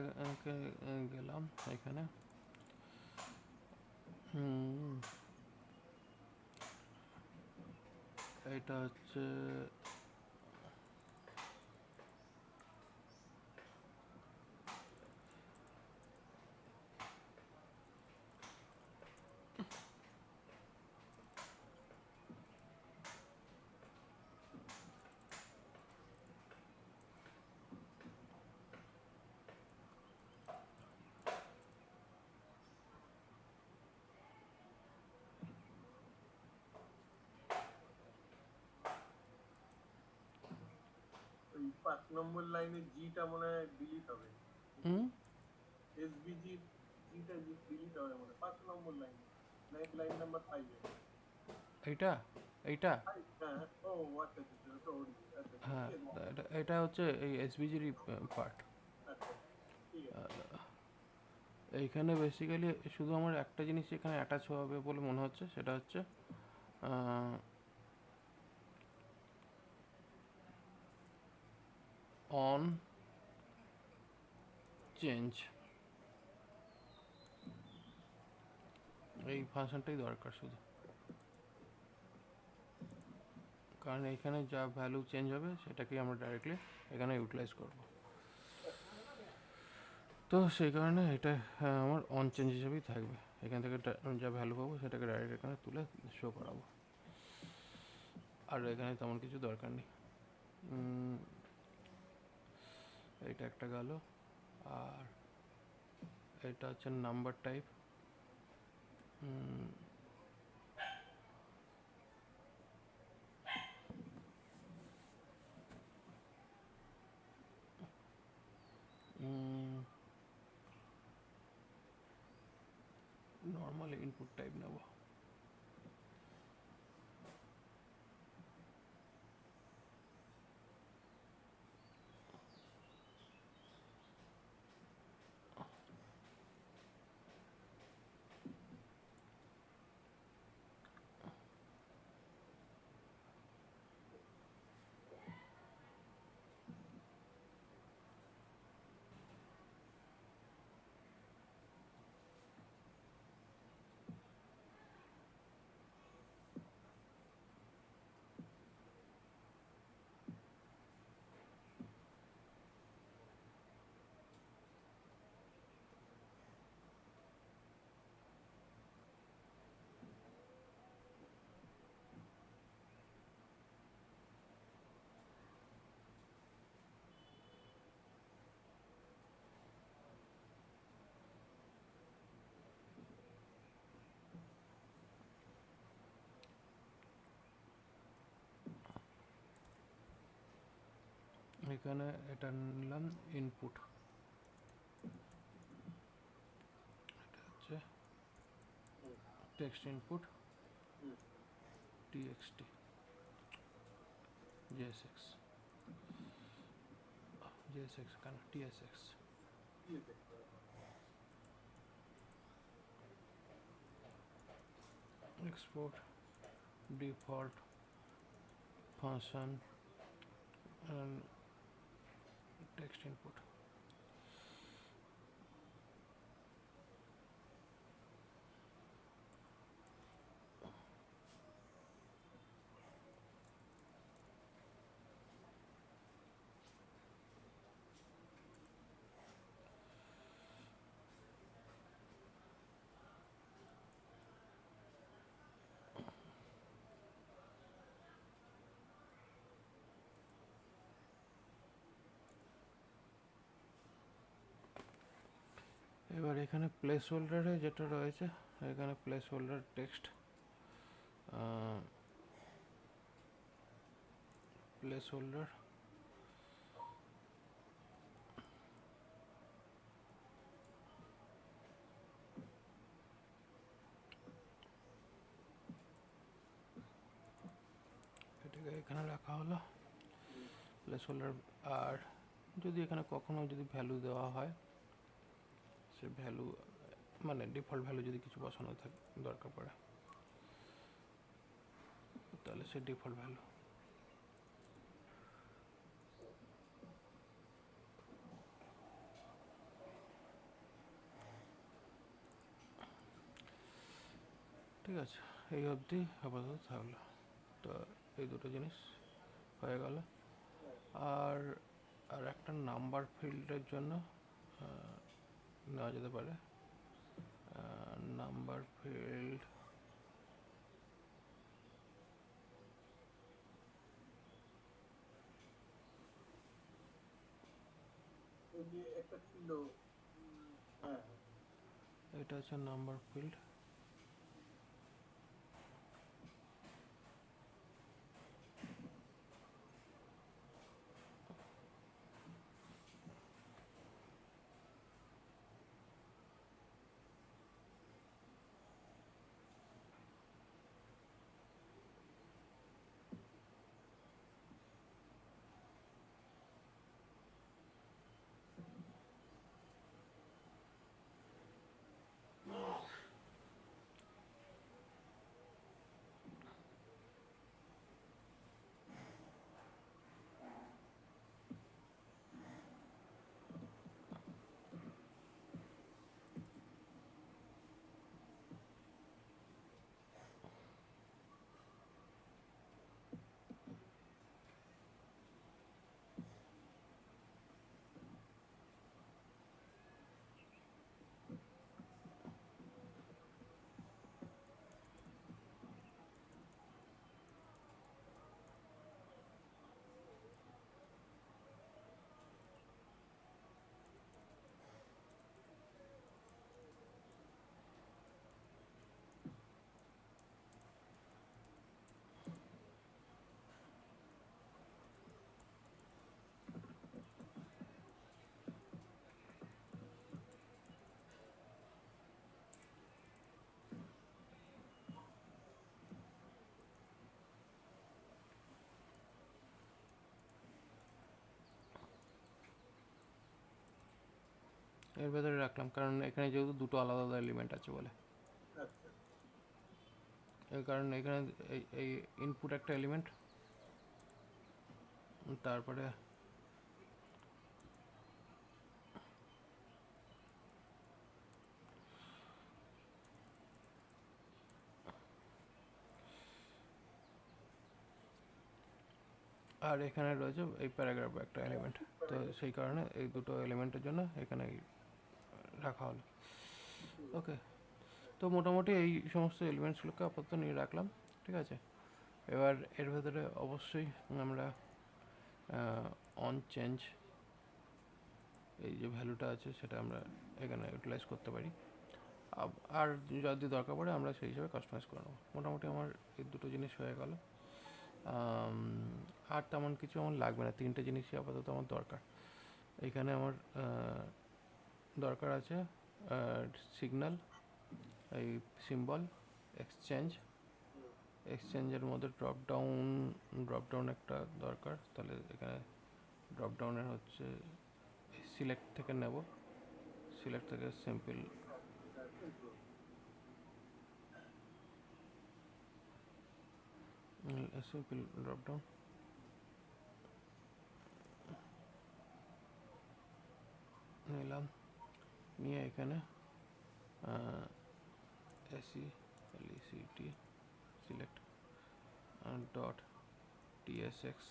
গেলাম এখানে এটা হচ্ছে ওই 5 নম্বর লাইনে জিটা মনে হয় ডিলিট হবে, এসবিজি জিটা ডিলিট হবে মনে হয় 5 নম্বর লাইনে, লাইন নাম্বার 5 এ। এইটা এইটা হ্যাঁ ও আচ্ছা আচ্ছা তো ওর আচ্ছা হ্যাঁ, ঠিক আছে। এটা হচ্ছে এই এসভিজির পার্ট। আচ্ছা ঠিক আছে। এইখানে বেসিক্যালি শুধু আমার একটা জিনিস এখানে অ্যাটাচ হবে বলে মনে হচ্ছে, সেটা হচ্ছে অন চেঞ্জ, এই ফাংশনটাই দরকার শুধু, কারণ এখানে যা ভ্যালু চেঞ্জ হবে সেটাকেই আমরা ডাইরেক্টলি এখানে ইউটিলাইজ করব। তো সেই কারণে এটা আমার অন চেঞ্জ হিসেবেই থাকবে, এখান থেকে যা ভ্যালু পাবো সেটাকে ডাইরেক্ট এখানে তুলে শো করাবো, আর এখানে তেমন কিছু দরকার নেই। এটা একটা গেল, আর এটা হচ্ছে number type. Normal input type নেব। এখানে এটা নিলাম ইনপুট, টেক্সট ইনপুট হুম, txt jsx jsx কেন tsx দিয়ে দেখতে হবে। export default function and text input. এবার এখানে প্লেস হোল্ডারে যেটা রয়েছে, এখানে place holder text place holder এটাকে এখানে রাখা হলো প্লেস হোল্ডার। আর যদি এখানে কখনো যদি ভ্যালু দেওয়া হয়, সে ভ্যালু মানে ডিফল্ট ভ্যালু যদি কিছু বসানো থাকে দরকার পড়ে, তাহলে সে ডিফল্ট ভ্যালু। ঠিক আছে, এই অবধি আপাতত থাকলো। তো এই দুটো জিনিস হয়ে গেল। আর আর একটা নাম্বার ফিল্ডের জন্য নেওয়া যেতে পারে নাম্বার ফিল্ড। ওই যে একটা ছিল, হ্যাঁ, এটা হচ্ছে নাম্বার ফিল্ড। এর ভেতরে রাখলাম কারণ এখানে যেহেতু দুটো আলাদা আলাদা এলিমেন্ট আছে বলে, আচ্ছা, এই কারণে এখানে এই ইনপুট একটা এলিমেন্ট, তারপরে আর এখানে রয়েছে এই প্যারাগ্রাফ একটা এলিমেন্ট। তো সেই কারণে এই দুটো এলিমেন্টের জন্য এখানে রাখা হলো। ওকে, তো মোটামুটি এই সমস্ত এলিমেন্টসগুলোকে আপাতত নিয়ে রাখলাম। ঠিক আছে, এবার এর ভেতরে অবশ্যই আমরা অন চেঞ্জ এই যে ভ্যালুটা আছে সেটা আমরা এখানে ইউটিলাইজ করতে পারি। আর যদি দরকার পড়ে আমরা সেই হিসাবে কাস্টমাইজ করে নেবো। মোটামুটি আমার এই দুটো জিনিস হয়ে গেল। আর তেমন কিছু আমার লাগবে না, তিনটে জিনিসই আপাতত আমার দরকার। এখানে আমার দরকার আছে সিগন্যাল, এই সিম্বল, এক্সচেঞ্জ, হুম, এক্সচেঞ্জের মধ্যে ড্রপ ডাউন একটা দরকার, তাহলে এখানে ড্রপ ডাউনের হচ্ছে সিলেক্ট থেকে নেব, সিলেক্ট থেকে সিম্পল হ্যাঁ, এটা simple। সিম্পল ড্রপ ডাউন নিলাম, নিয়ে এখানে এসি এলইসিটি select dot TSX,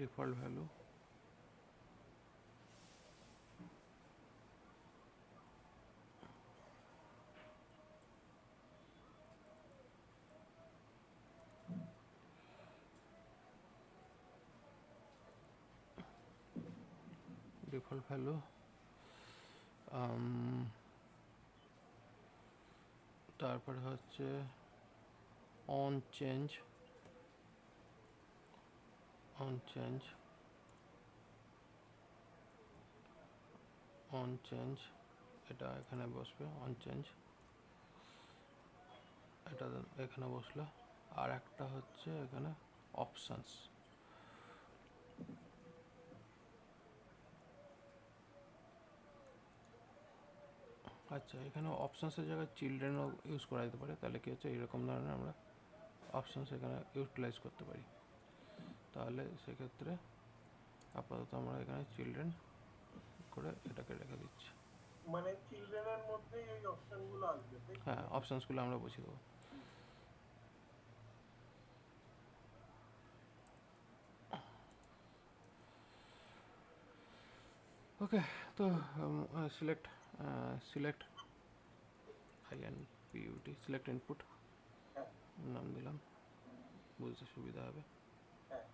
default value, default value, তারপরে হচ্ছে on change, on change, on change, এটা এখানে বসবে অন চেঞ্জ, এটা এখানে বসলো। আর একটা হচ্ছে এখানে অপশানস, আচ্ছা এখানে অপশানসের জায়গায় চিলড্রেনও ইউজ করা যেতে পারে, তাহলে কি হচ্ছে এরকম ধরনের আমরা অপশানস এখানে ইউটিলাইজ করতে পারি। তাহলে সেক্ষেত্রে আপাতত আমরা এখানে চিলড্রেন করে এটাকে রেখে দিচ্ছি। মানে চিলড্রেনের মধ্যেই এই অপশনগুলো আসবে, তাই তো? হ্যাঁ, অপশানসগুলো আমরা বসিয়ে দেবো। ওকে, তো select select INPUT, select input হ্যাঁ, নাম দিলাম, বুঝতে সুবিধা হবে। হ্যাঁ,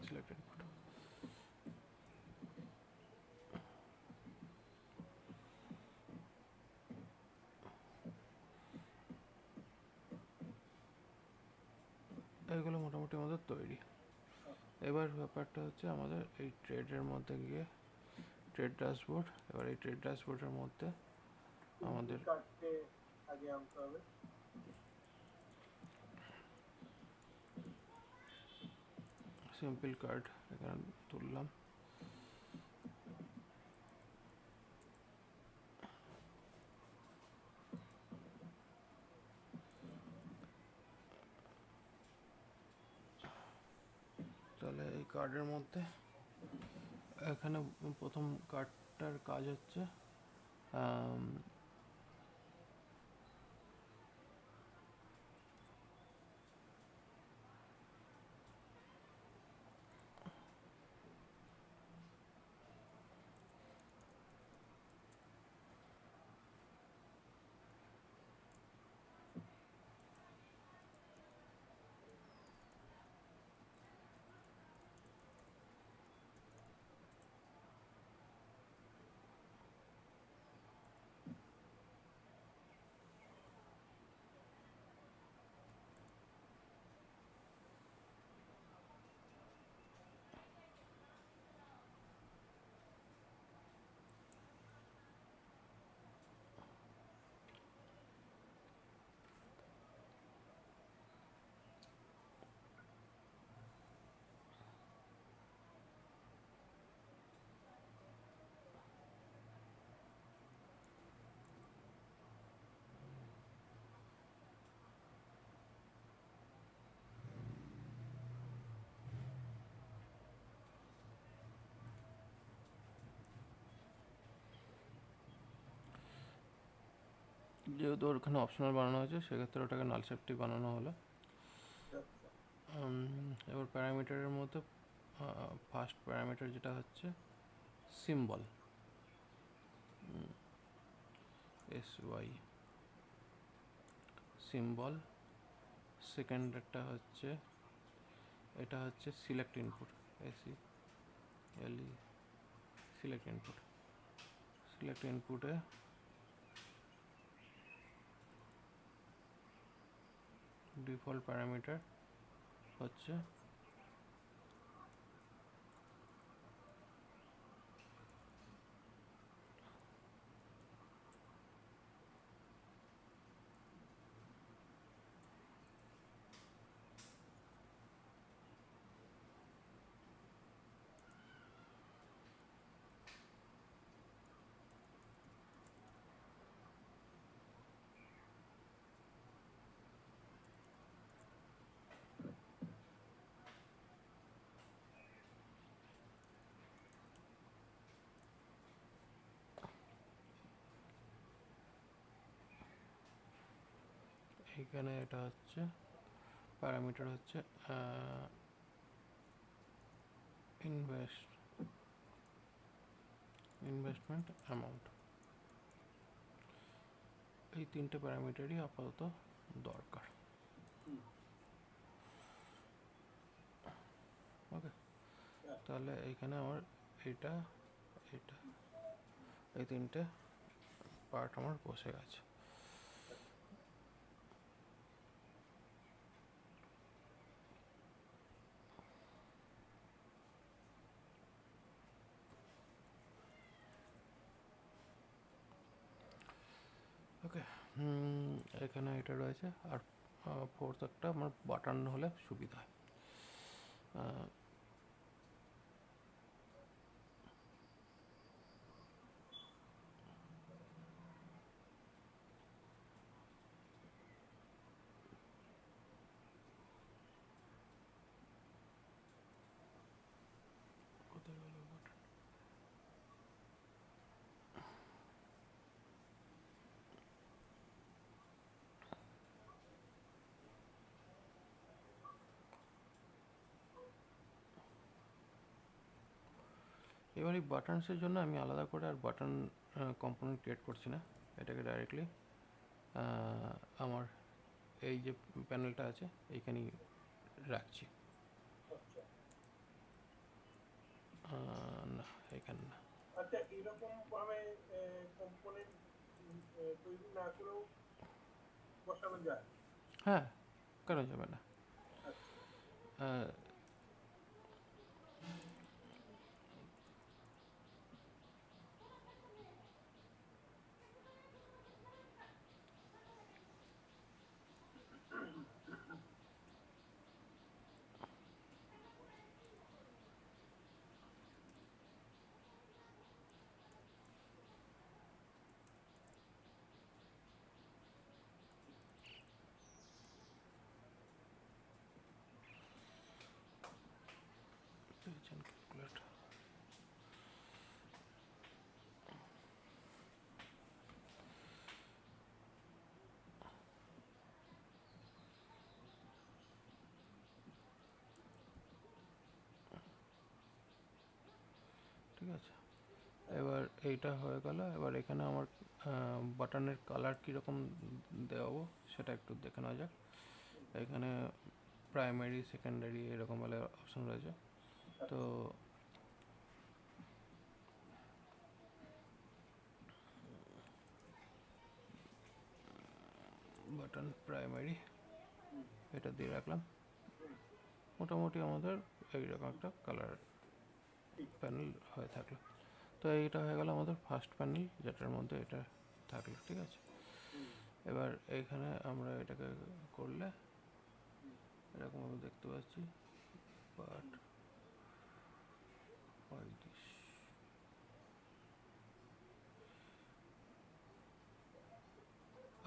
সিলেক্ট ইনপুট, এইগুলো মোটামুটি আমাদের তৈরি। এবার ব্যাপারটা হচ্ছে আমাদের এই ট্রেডের মধ্যে গিয়ে ট্রেড ড্যাশবোর্ড, এবার এই ট্রেড ড্যাশবোর্ডের মধ্যে আমাদের কার্ডকে আগে আনতে হবে। সিম্পল কার্ড এখানে তুললাম, তাহলে এই কার্ডের মধ্যে এখানে প্রথম কার্ডটার কাজ হচ্ছে যেহেতু ওখানে অপশনাল বানানো হয়েছে সেক্ষেত্রে ওটাকে নাল সেফটি বানানো হলো। আচ্ছা। এবার প্যারামিটারের মধ্যে ফার্স্ট প্যারামিটার যেটা হচ্ছে সিম্বল, SY সিম্বল। সেকেন্ডটা হচ্ছে এটা হচ্ছে select input, SELE select input. Select ইনপুটে ডিফল্ট প্যারামিটার হচ্ছে এইখানে এটা হচ্ছে প্যারামিটার হচ্ছে ইনভেস্টমেন্ট অ্যামাউন্ট। এই তিনটে প্যারামিটারই আপাতত দরকার। ওকে, তাহলে এইখানে আমার এটা এটা এই তিনটে পার্ট আমার বসে গেছে। ওকে, এখানে এটা রয়েছে। আর ফোর্থ একটা আমার বাটন হলে সুবিধা হয়। কোথায় গেল বাটন? এবার এই বাটনসের জন্য আমি আলাদা করে আর বাটন কম্পোনেন্ট ক্রিয়েট করছি না, এটাকে ডাইরেক্টলি আমার এই যে প্যানেলটা আছে এইখানেই রাখছি। আচ্ছা। না, এখানে না। আচ্ছা, এরকম ভাবে কম্পোনেন্ট তৈরি না করেও বসানো যায়? হ্যাঁ, কেন যাবে না? আচ্ছা। আহ, ক্যালকুলেট। ঠিক আছে, এবার এইটা হয়ে গেল। এবার এখানে আমার বাটনের কালার কীরকম দেওয়াবো সেটা একটু দেখে নেওয়া যাক। এখানে প্রাইমারি, সেকেন্ডারি এরকম বলে অপশন রয়েছে। তো বাটন প্রাইমারি এটা দিয়ে রাখলাম। মোটামুটি আমাদের এইরকম একটা কালার প্যানেল হয়ে থাকলো। তো এইটা হয়ে গেল আমাদের ফার্স্ট প্যানেল, যেটার মধ্যে এটা থাকলো। ঠিক আছে, এবার এইখানে আমরা এটাকে করলে এরকমভাবে দেখতে পাচ্ছি। বাট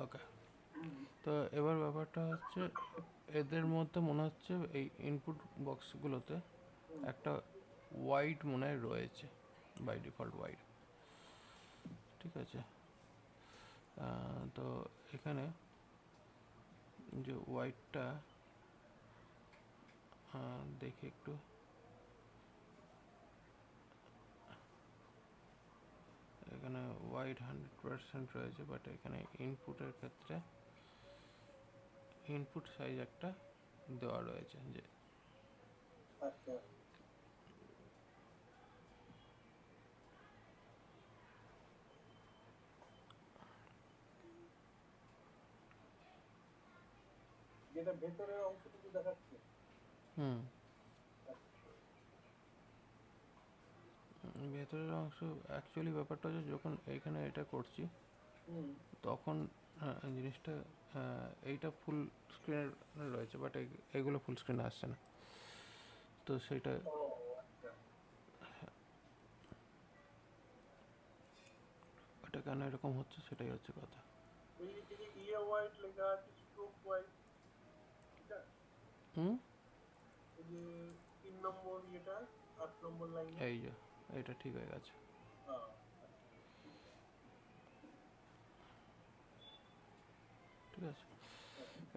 ওকে, তো এবার ব্যাপারটা হচ্ছে এদের মধ্যে মনে হচ্ছে এই ইনপুট বক্সগুলোতে একটা হোয়াইট মনে হয় রয়েছে, বাই ডিফল্ট হোয়াইট। ঠিক আছে, তো এখানে যে হোয়াইটটা দেখি একটু, এখানে হোয়াইট 100% রয়েছে, বাট এখানে ইনপুটের ক্ষেত্রে ইনপুট সাইজ একটা দেওয়া রয়েছে যে আচ্ছা, যেটা ভেতরের অংশটুকু দেখাচ্ছে। হুম ভেতরের অংশ অ্যাকচুয়ালি ব্যাপারটা হচ্ছে যখন এইখানে এটা করছি হুম, তখন জিনিসটা এইটা ফুল স্ক্রিনের রয়েছে, বাট এগুলো ফুল স্ক্রিনে আসছে না, তো সেটা ও আচ্ছা, এটা কেন এরকম হচ্ছে সেটাই হচ্ছে কথা। এই যে হোয়াইট লেখা আছে, স্ট্রোক হোয়াইট, এটা হুম এই যে 3 নম্বর ইয়েটা, 8 নম্বর লাইনে। এই যে এটা ঠিক হয়ে গেছে, ঠিক আছে,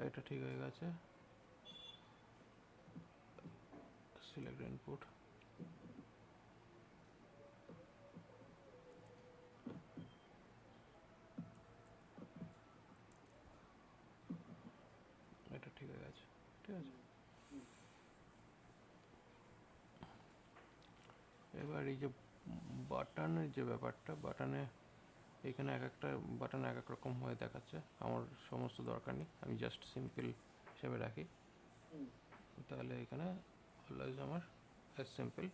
এটা ঠিক হয়ে গেছে। সিলেক্ট ইনপুট, এটা ঠিক হয়ে গেছে, ঠিক আছে। এবার এই যে বাটনের যে ব্যাপারটা, বাটনে এখানে এক একটা বাটন এক এক রকম হয়ে দেখাচ্ছে, আমার সমস্ত দরকার নেই, আমি জাস্ট সিম্পল হিসেবে রাখি, হুম, তাহলে এখানে অলওয়েজ আমার সিম্পল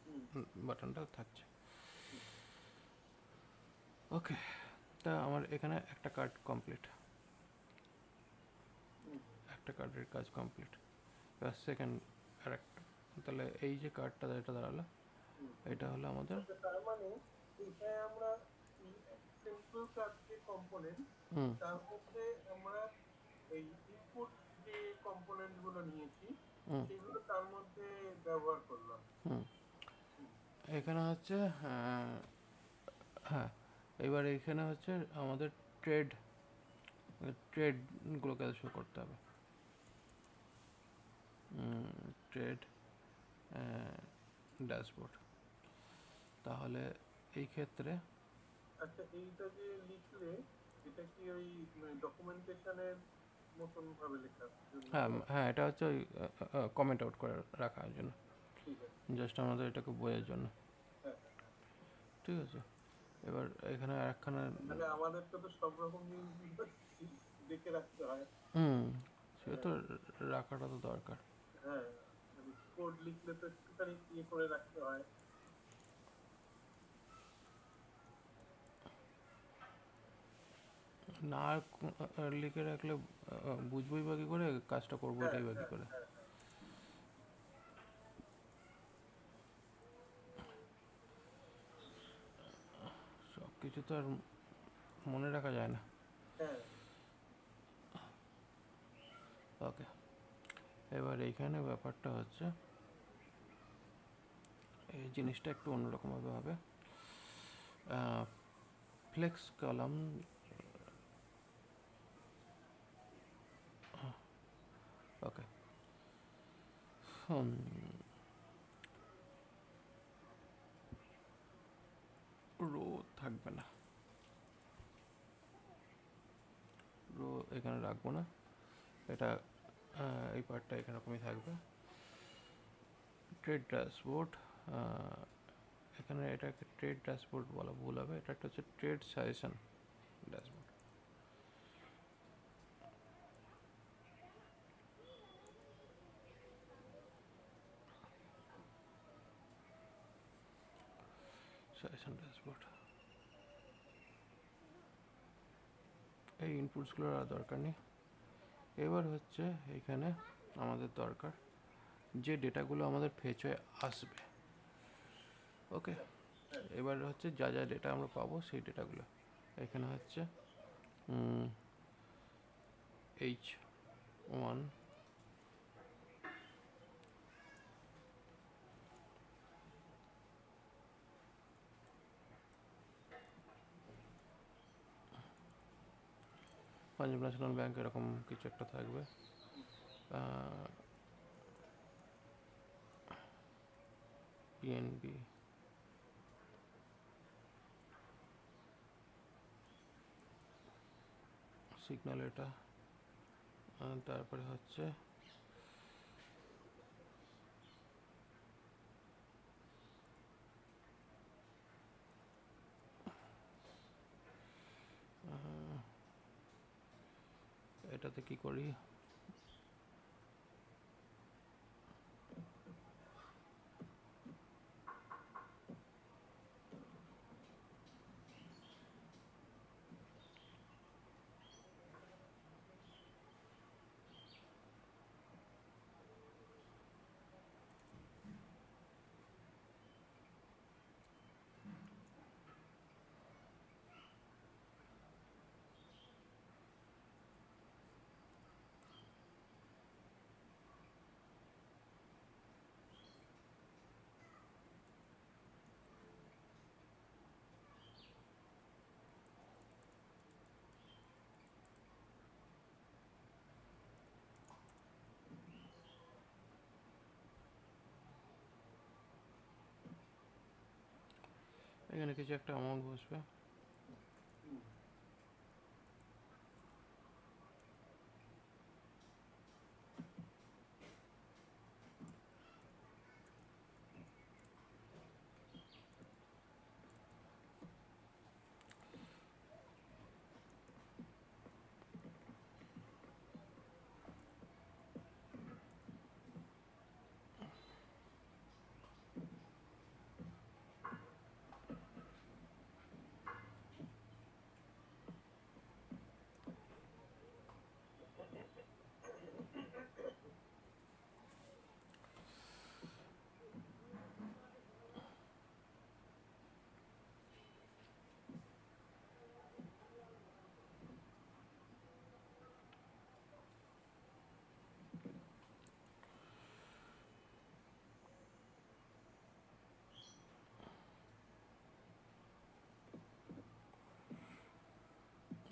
হুম, বাটনটা থাকছে। ওকে, তা আমার এখানে একটা কার্ড কমপ্লিট, হুম। একটা কার্ডের কাজ কমপ্লিট। এবার সেকেন্ড আরেকটা, তাহলে এই যে কার্ডটা এটা দাঁড়ালো, এটা হলো আমাদের আচ্ছা, তার মানে এখানে আমরা সিম্পল কার্ড যে কম্পোনেন্ট, হুম তার মধ্যে আমরা এই ইনপুট যে কম্পোনেন্ট গুলো নিয়েছি হুম সেগুলো তার মধ্যে ব্যবহার করলাম। হুম হুম, এখানে হচ্ছে হ্যাঁ, এবার এখানে হচ্ছে আমাদের ট্রেড ট্রেডগুলোকে শো করতে হবে, ট্রেড ড্যাশবোর্ড, তাহলে এই ক্ষেত্রে আচ্ছা, এইটা যে লিখলে এটা কি ওই ডকুমেন্টেশনের মতন ভাবে লেখার জন্য হ্যাঁ তো? হ্যাঁ এটা হচ্ছে ওই কমেন্ট আউট করে রাখার জন্য, ঠিক আছে, জাস্ট আমাদের এটাকে বোঝার জন্য, হ্যাঁ হ্যাঁ হ্যাঁ। ঠিক আছে। এবার এখানে একখানা মানে আমাদের তো সব রকম জিনিস দেখে রাখতে হয়। হুম সে হ্যাঁ, তো রাখাটা তো দরকার। হ্যাঁ, মানে কোড লিখলে তো একটুখানি ইয়ে করে রাখতে হয়। না লিখে রাখলে বুঝবোই বা কী করে, কাজটা করবো হ্যাঁ এটাই বা কী হ্যাঁ করে। হ্যাঁ হ্যাঁ, সব কিছু তো আর মনে রাখা যায় না। হ্যাঁ, ওকে, এবার এইখানে ব্যাপারটা হচ্ছে এই জিনিসটা একটু অন্যরকমভাবে হবে। ফ্লেক্স কলাম, ওকে, রো থাকবে না, রো এখানে রাখবো না, এটা এই পার্টটা এখানে এরকমই থাকবে। ট্রেড ড্যাশবোর্ড, এখানে এটাকে ট্রেড ড্যাশবোর্ড বলা ভুল হবে, এটা একটা হচ্ছে trade suggestion dashboard. Suggestion dashboard, এই ইনপুটসগুলোর আর দরকার নেই। এবার হচ্ছে এখানে আমাদের দরকার যে ডেটাগুলো আমাদের ফেচ হয়ে আসবে। ওকে, হ্যাঁ, এবার হচ্ছে যা যা ডেটা আমরা পাবো সেই ডেটাগুলো এখানে হচ্ছে H1, পাঞ্জাব ন্যাশনাল ব্যাংক এরকম কিছু একটা থাকবে। পিএনবি, সিগন্যাল এটা। তারপরে হচ্ছে এটাতে কি করি, এখানে কিছু একটা অ্যামাউন্ট বসবে।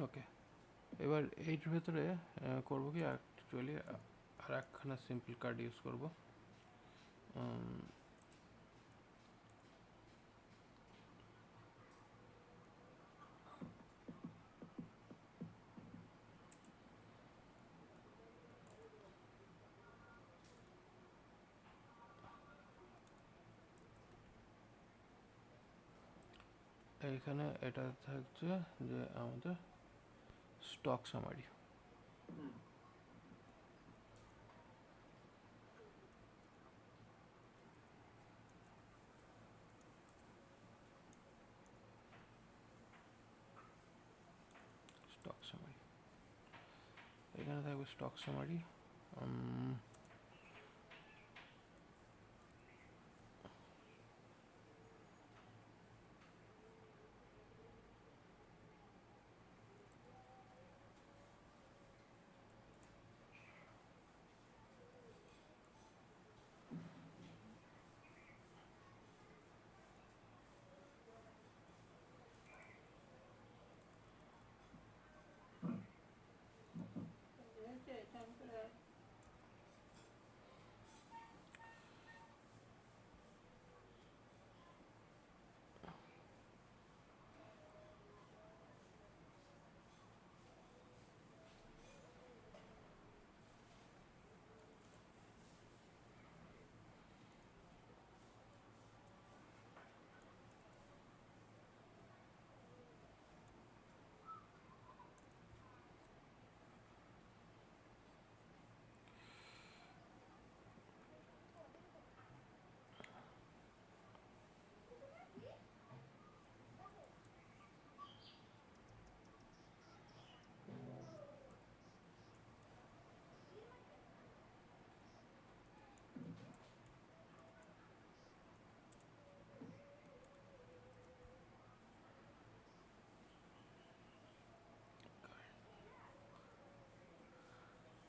ওকে, এবার এইটার ভেতরে করবো কি, অ্যাকচুয়ালি আর একখানা সিম্পল কার্ড ইউজ করবো। এইখানে এটা থাকছে যে আমাদের স্টক সামারি। স্টক সামারি, এখানে থাকবে stock summary.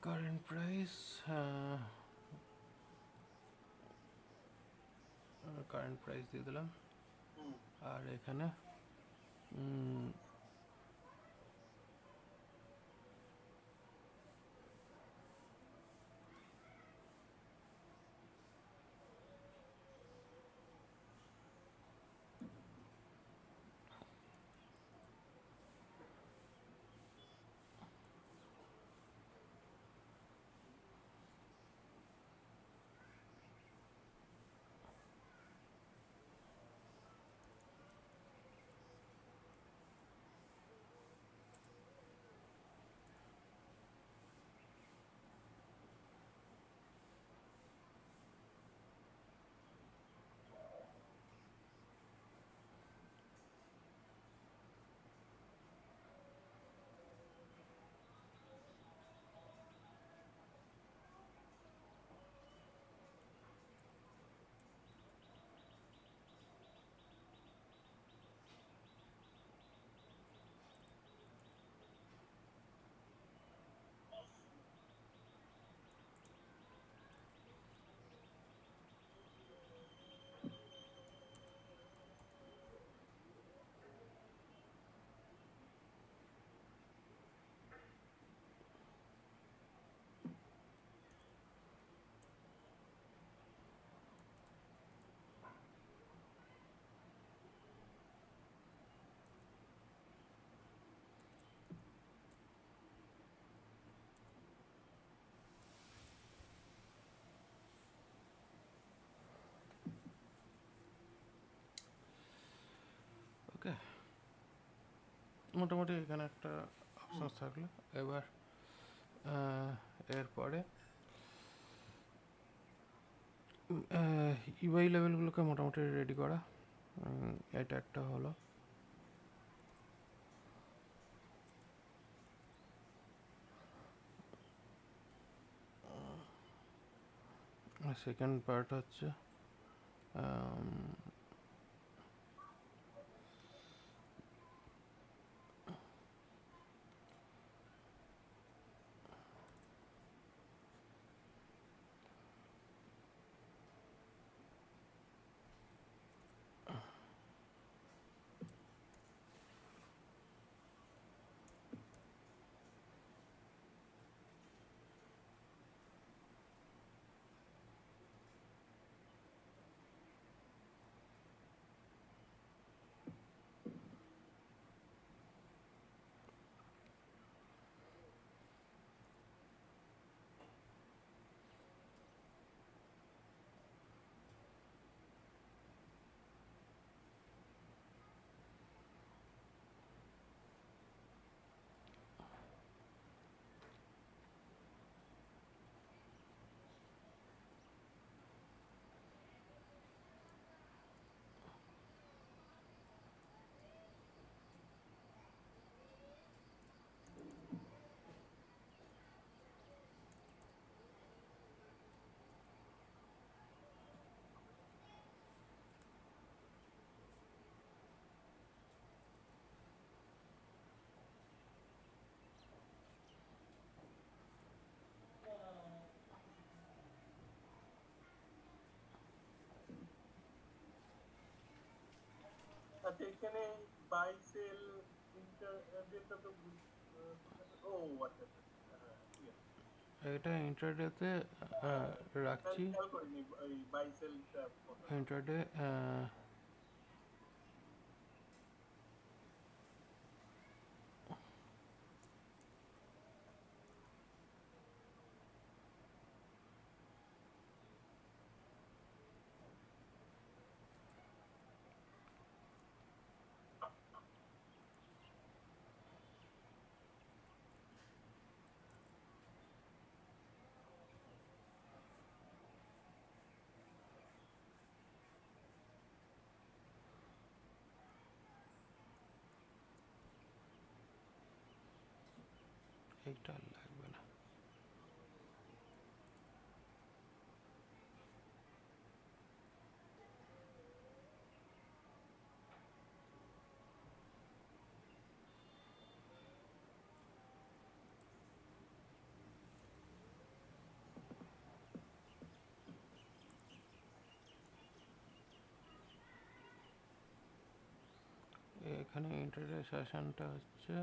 Current price, current price দিয়ে দিলাম। আর এখানে মোটামুটি এখানে একটা হুম। অপশানস থাকলো। এবার এরপরে ইউআই লেভেলগুলোকে মোটামুটি রেডি করা, এটা একটা হলো। সেকেন্ড পার্ট হচ্ছে আচ্ছা, এখানে বাই সেল যেটা তো ও আচ্ছা আচ্ছা আচ্ছা, হ্যাঁ ঠিক আছে। এটা ইন্টারডেতে হ্যাঁ, রাখছি। খেয়াল করিনি ওই বাই সেলটা কোথায়। ইন্টারডে এইটা আর লাগবে না। এখানে ইন্টারডে সেশনটা হচ্ছে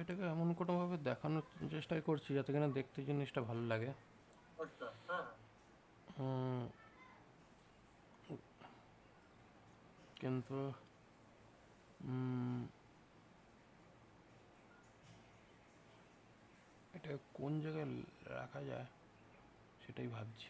এটাকে এমন কোনোভাবে দেখানোর চেষ্টাই করছি যাতে কিনা দেখতে জিনিসটা ভালো লাগে। আচ্ছা, হ্যাঁ উম, কিন্তু এটা কোন জায়গায় রাখা যায় সেটাই ভাবছি।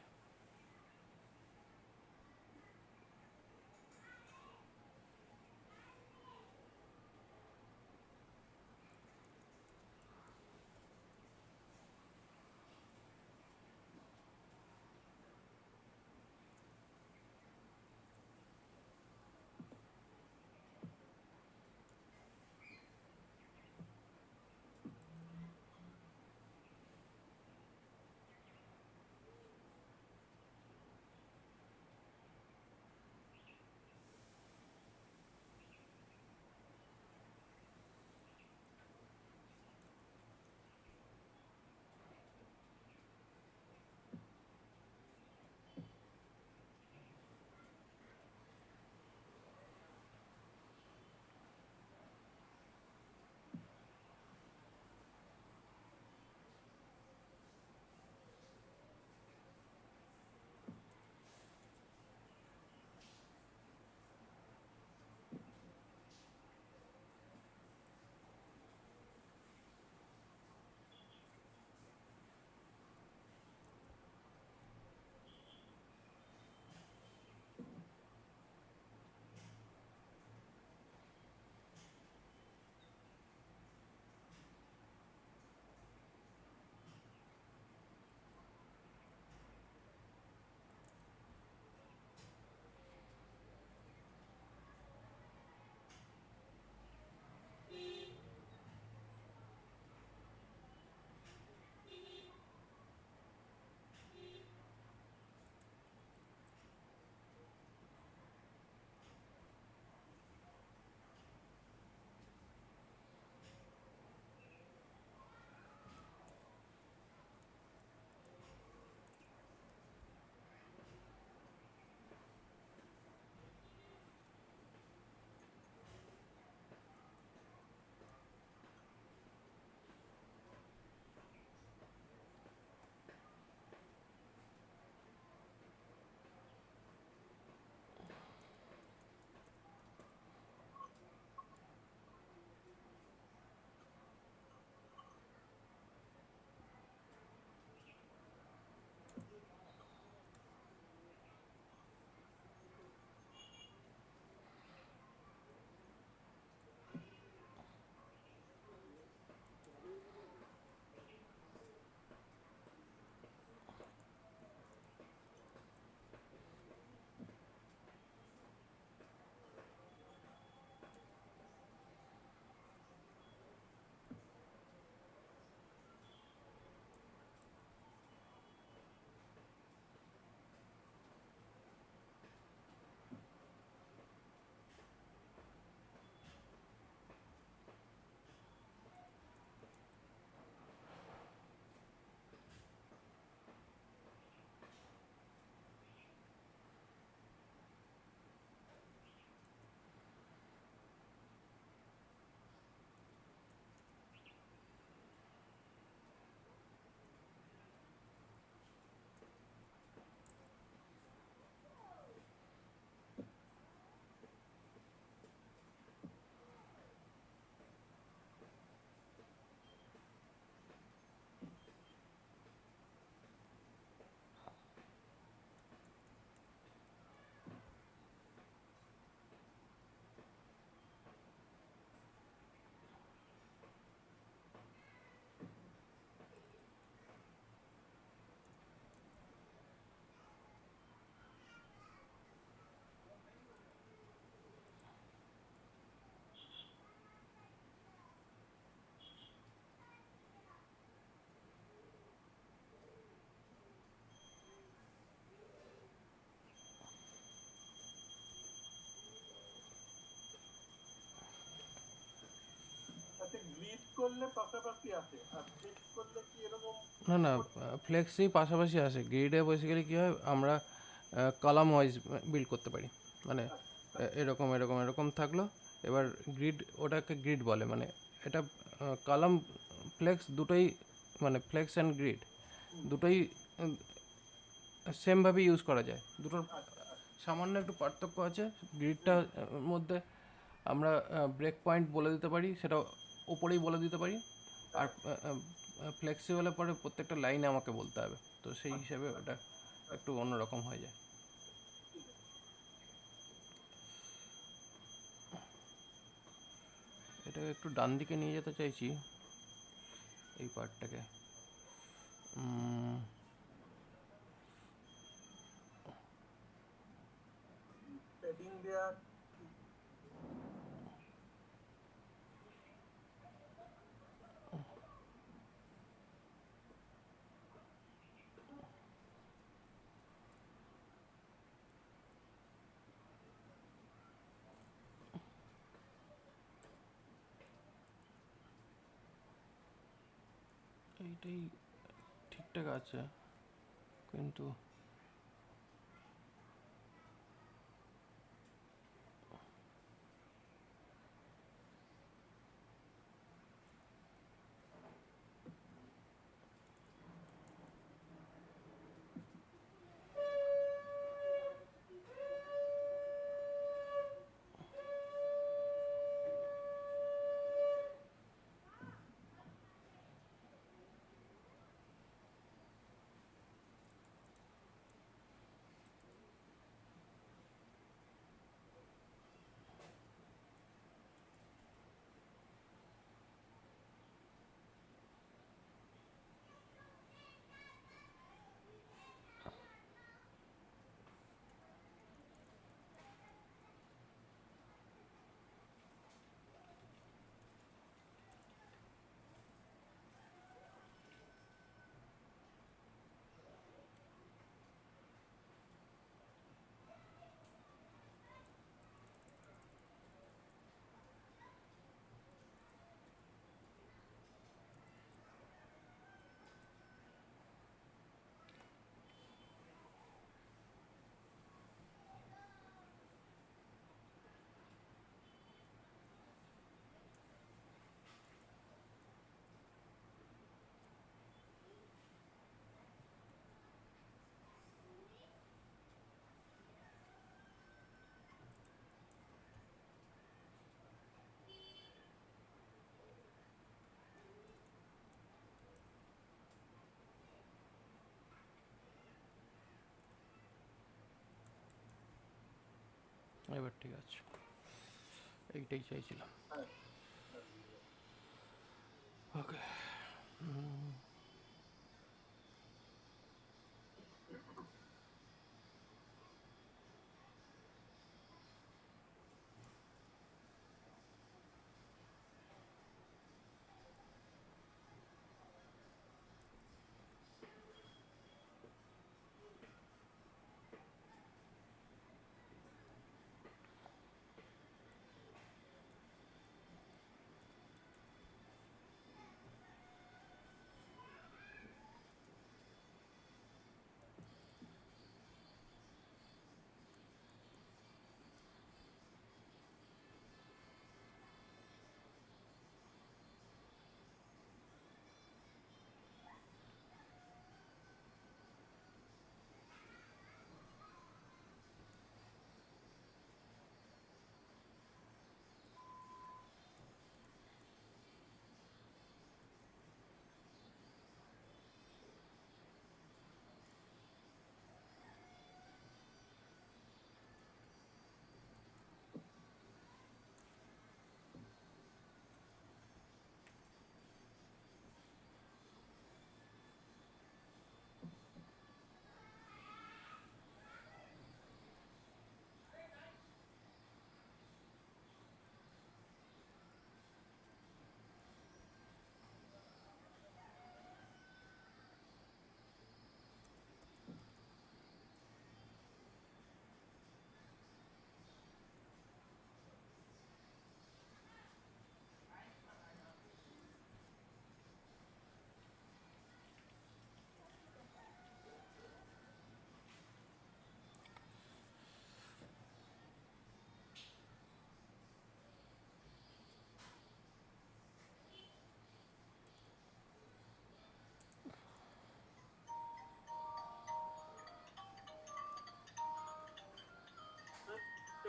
আচ্ছা, গ্রিড করলে পাশাপাশি আসে আর ফিক্স করলে কি এরকম? না না, ফ্লেক্সি পাশাপাশি আসে। গ্রিডে বেসিক্যালি কী হয়, আমরা কলাম ওয়াইজ বিল্ড করতে পারি। মানে এরকম এরকম এরকম থাকলো, এবার গ্রিড, ওটাকে গ্রিড বলে। মানে এটা কলাম ফ্লেক্স দুটোই, মানে ফ্লেক্স অ্যান্ড গ্রিড দুটোই সেমভাবে ইউজ করা যায়। দুটোর সামান্য একটু পার্থক্য আছে। গ্রিডটা মধ্যে আমরা ব্রেক পয়েন্ট বলে দিতে পারি, সেটা ওপরেই বলে দিতে পারি। আর ফ্লেক্সিবলের পরে প্রত্যেকটা লাইনে আমাকে বলতে হবে, তো সেই হিসাবে ওটা একটু অন্যরকম হয়ে যায়। ঠিক আছে। এটাকে একটু ডান দিকে নিয়ে যেতে চাইছি, এই পার্টটাকে। প্যাডিং দেওয়া এইটাই ঠিকঠাক আছে, কিন্তু এবার ঠিক আছে, এইটাই চাইছিলাম। হ্যাঁ, ওকে।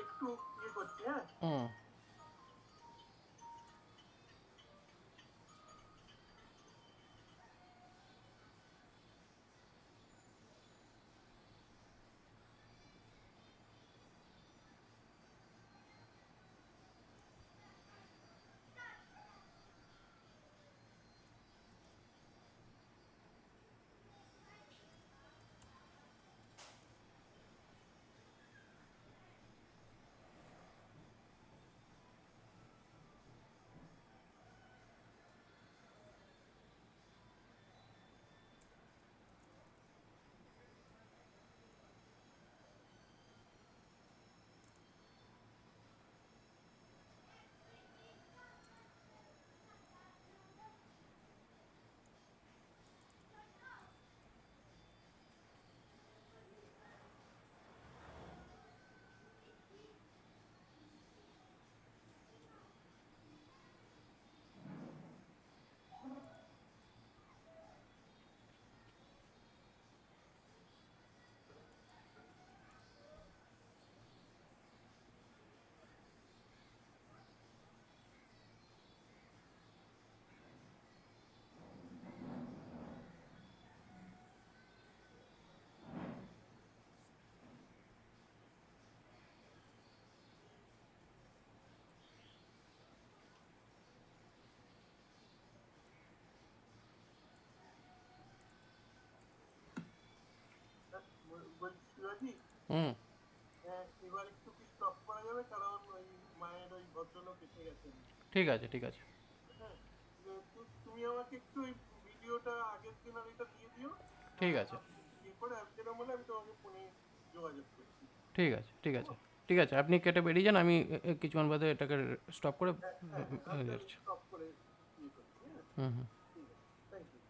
একটু করছি। হ্যাঁ, হুম। রাখি? হুম, হ্যাঁ, এবার একটু কি স্টপ করা যাবে, কারণ ওই মায়ের ওই ভদ্রলোক এসে গেছেন। ঠিক আছে, ঠিক আছে, হ্যাঁ, তুমি আমাকে একটু ওই ভিডিওটা আগের দিন আর এটা দিয়ে দিও। ঠিক আছে, ইয়ে করে যেরকম হলে আমি তোমাকে ফোনে যোগাযোগ করছি। ঠিক আছে, ঠিক ও, আছে, ঠিক আছে, আপনি কেটে বেরিয়ে যান, আমি কিছুক্ষণ বাদে এটাকে স্টপ করে হ্যাঁ হ্যাঁ হ্যাঁ, আমি যাচ্ছি। স্টপ করে ইয়ে করছি। হ্যাঁ, হুম, হুম। ঠিক আছে, থ্যাংক ইউ।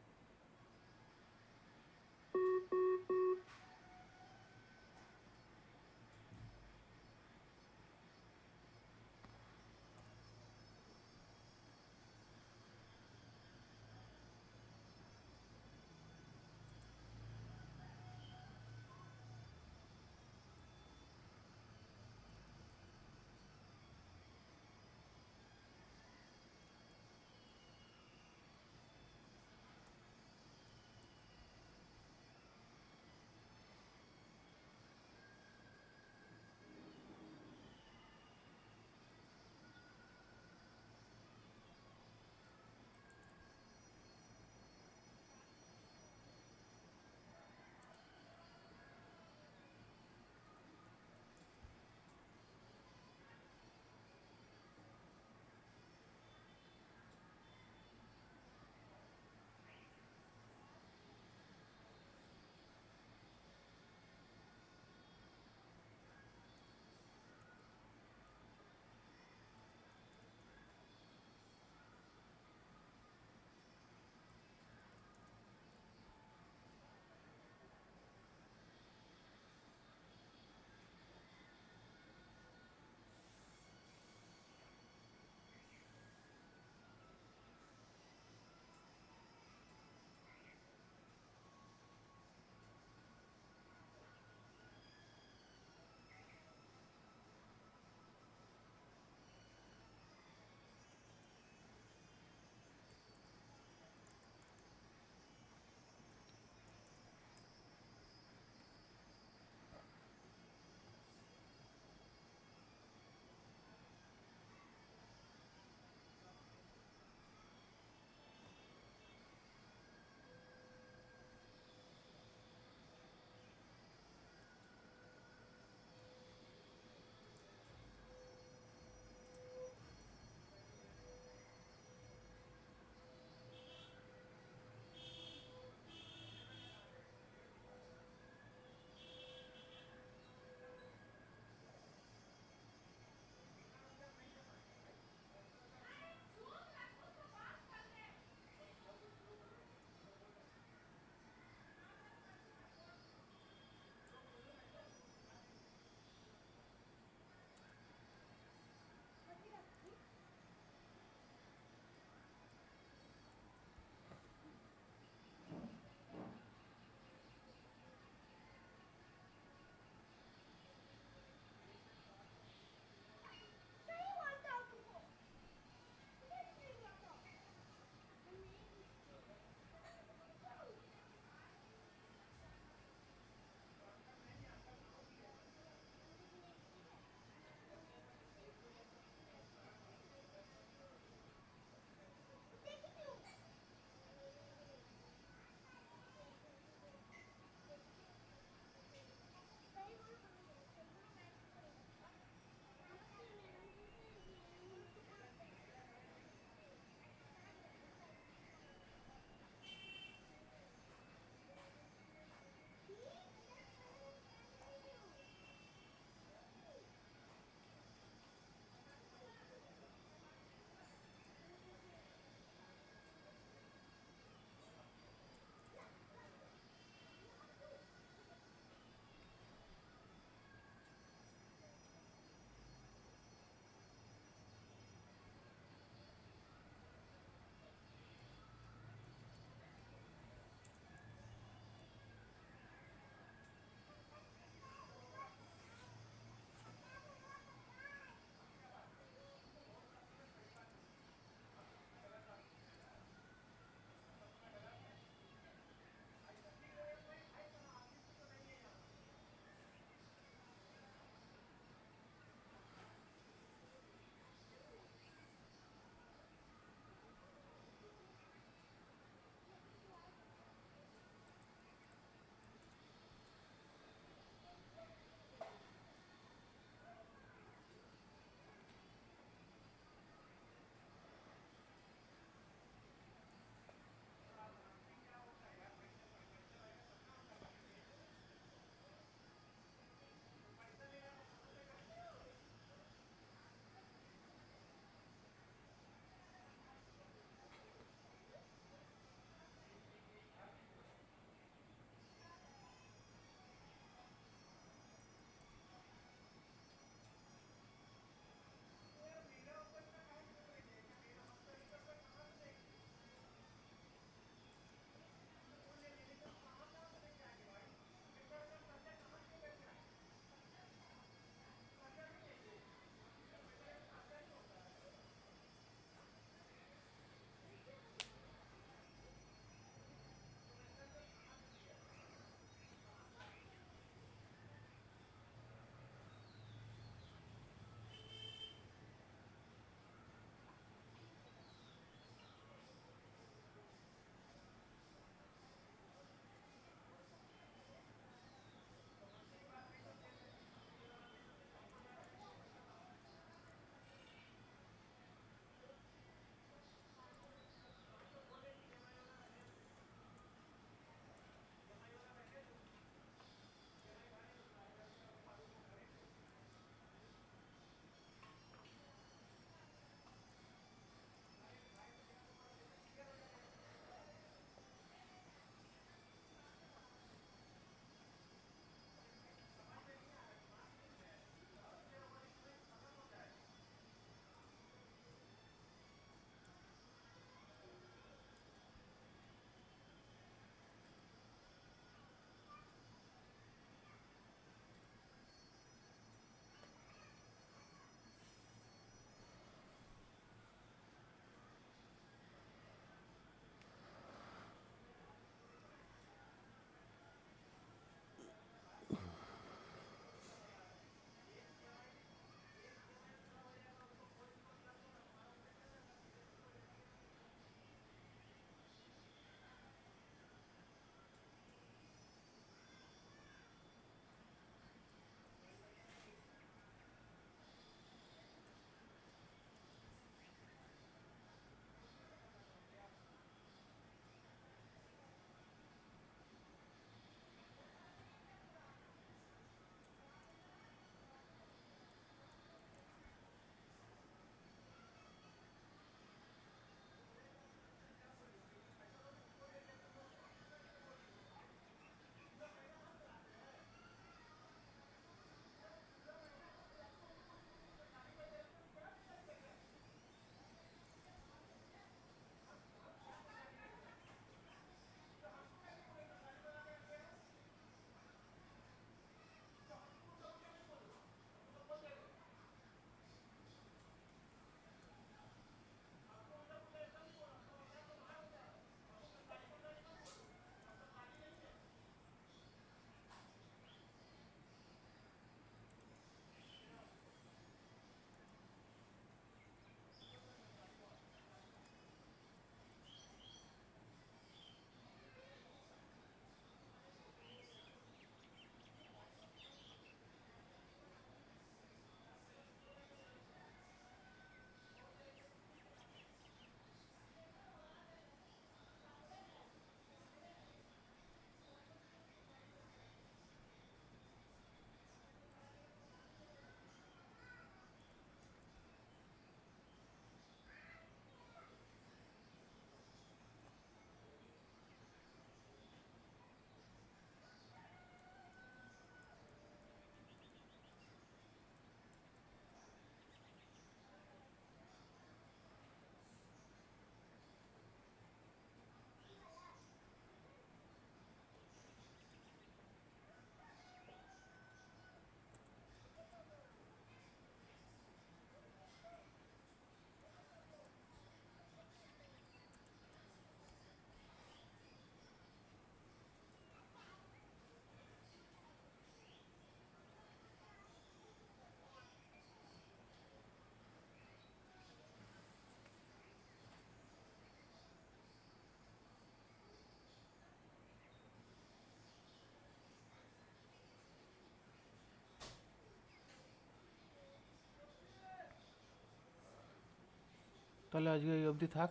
তাহলে আজকে এই অবধি থাক,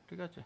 ঠিক আছে?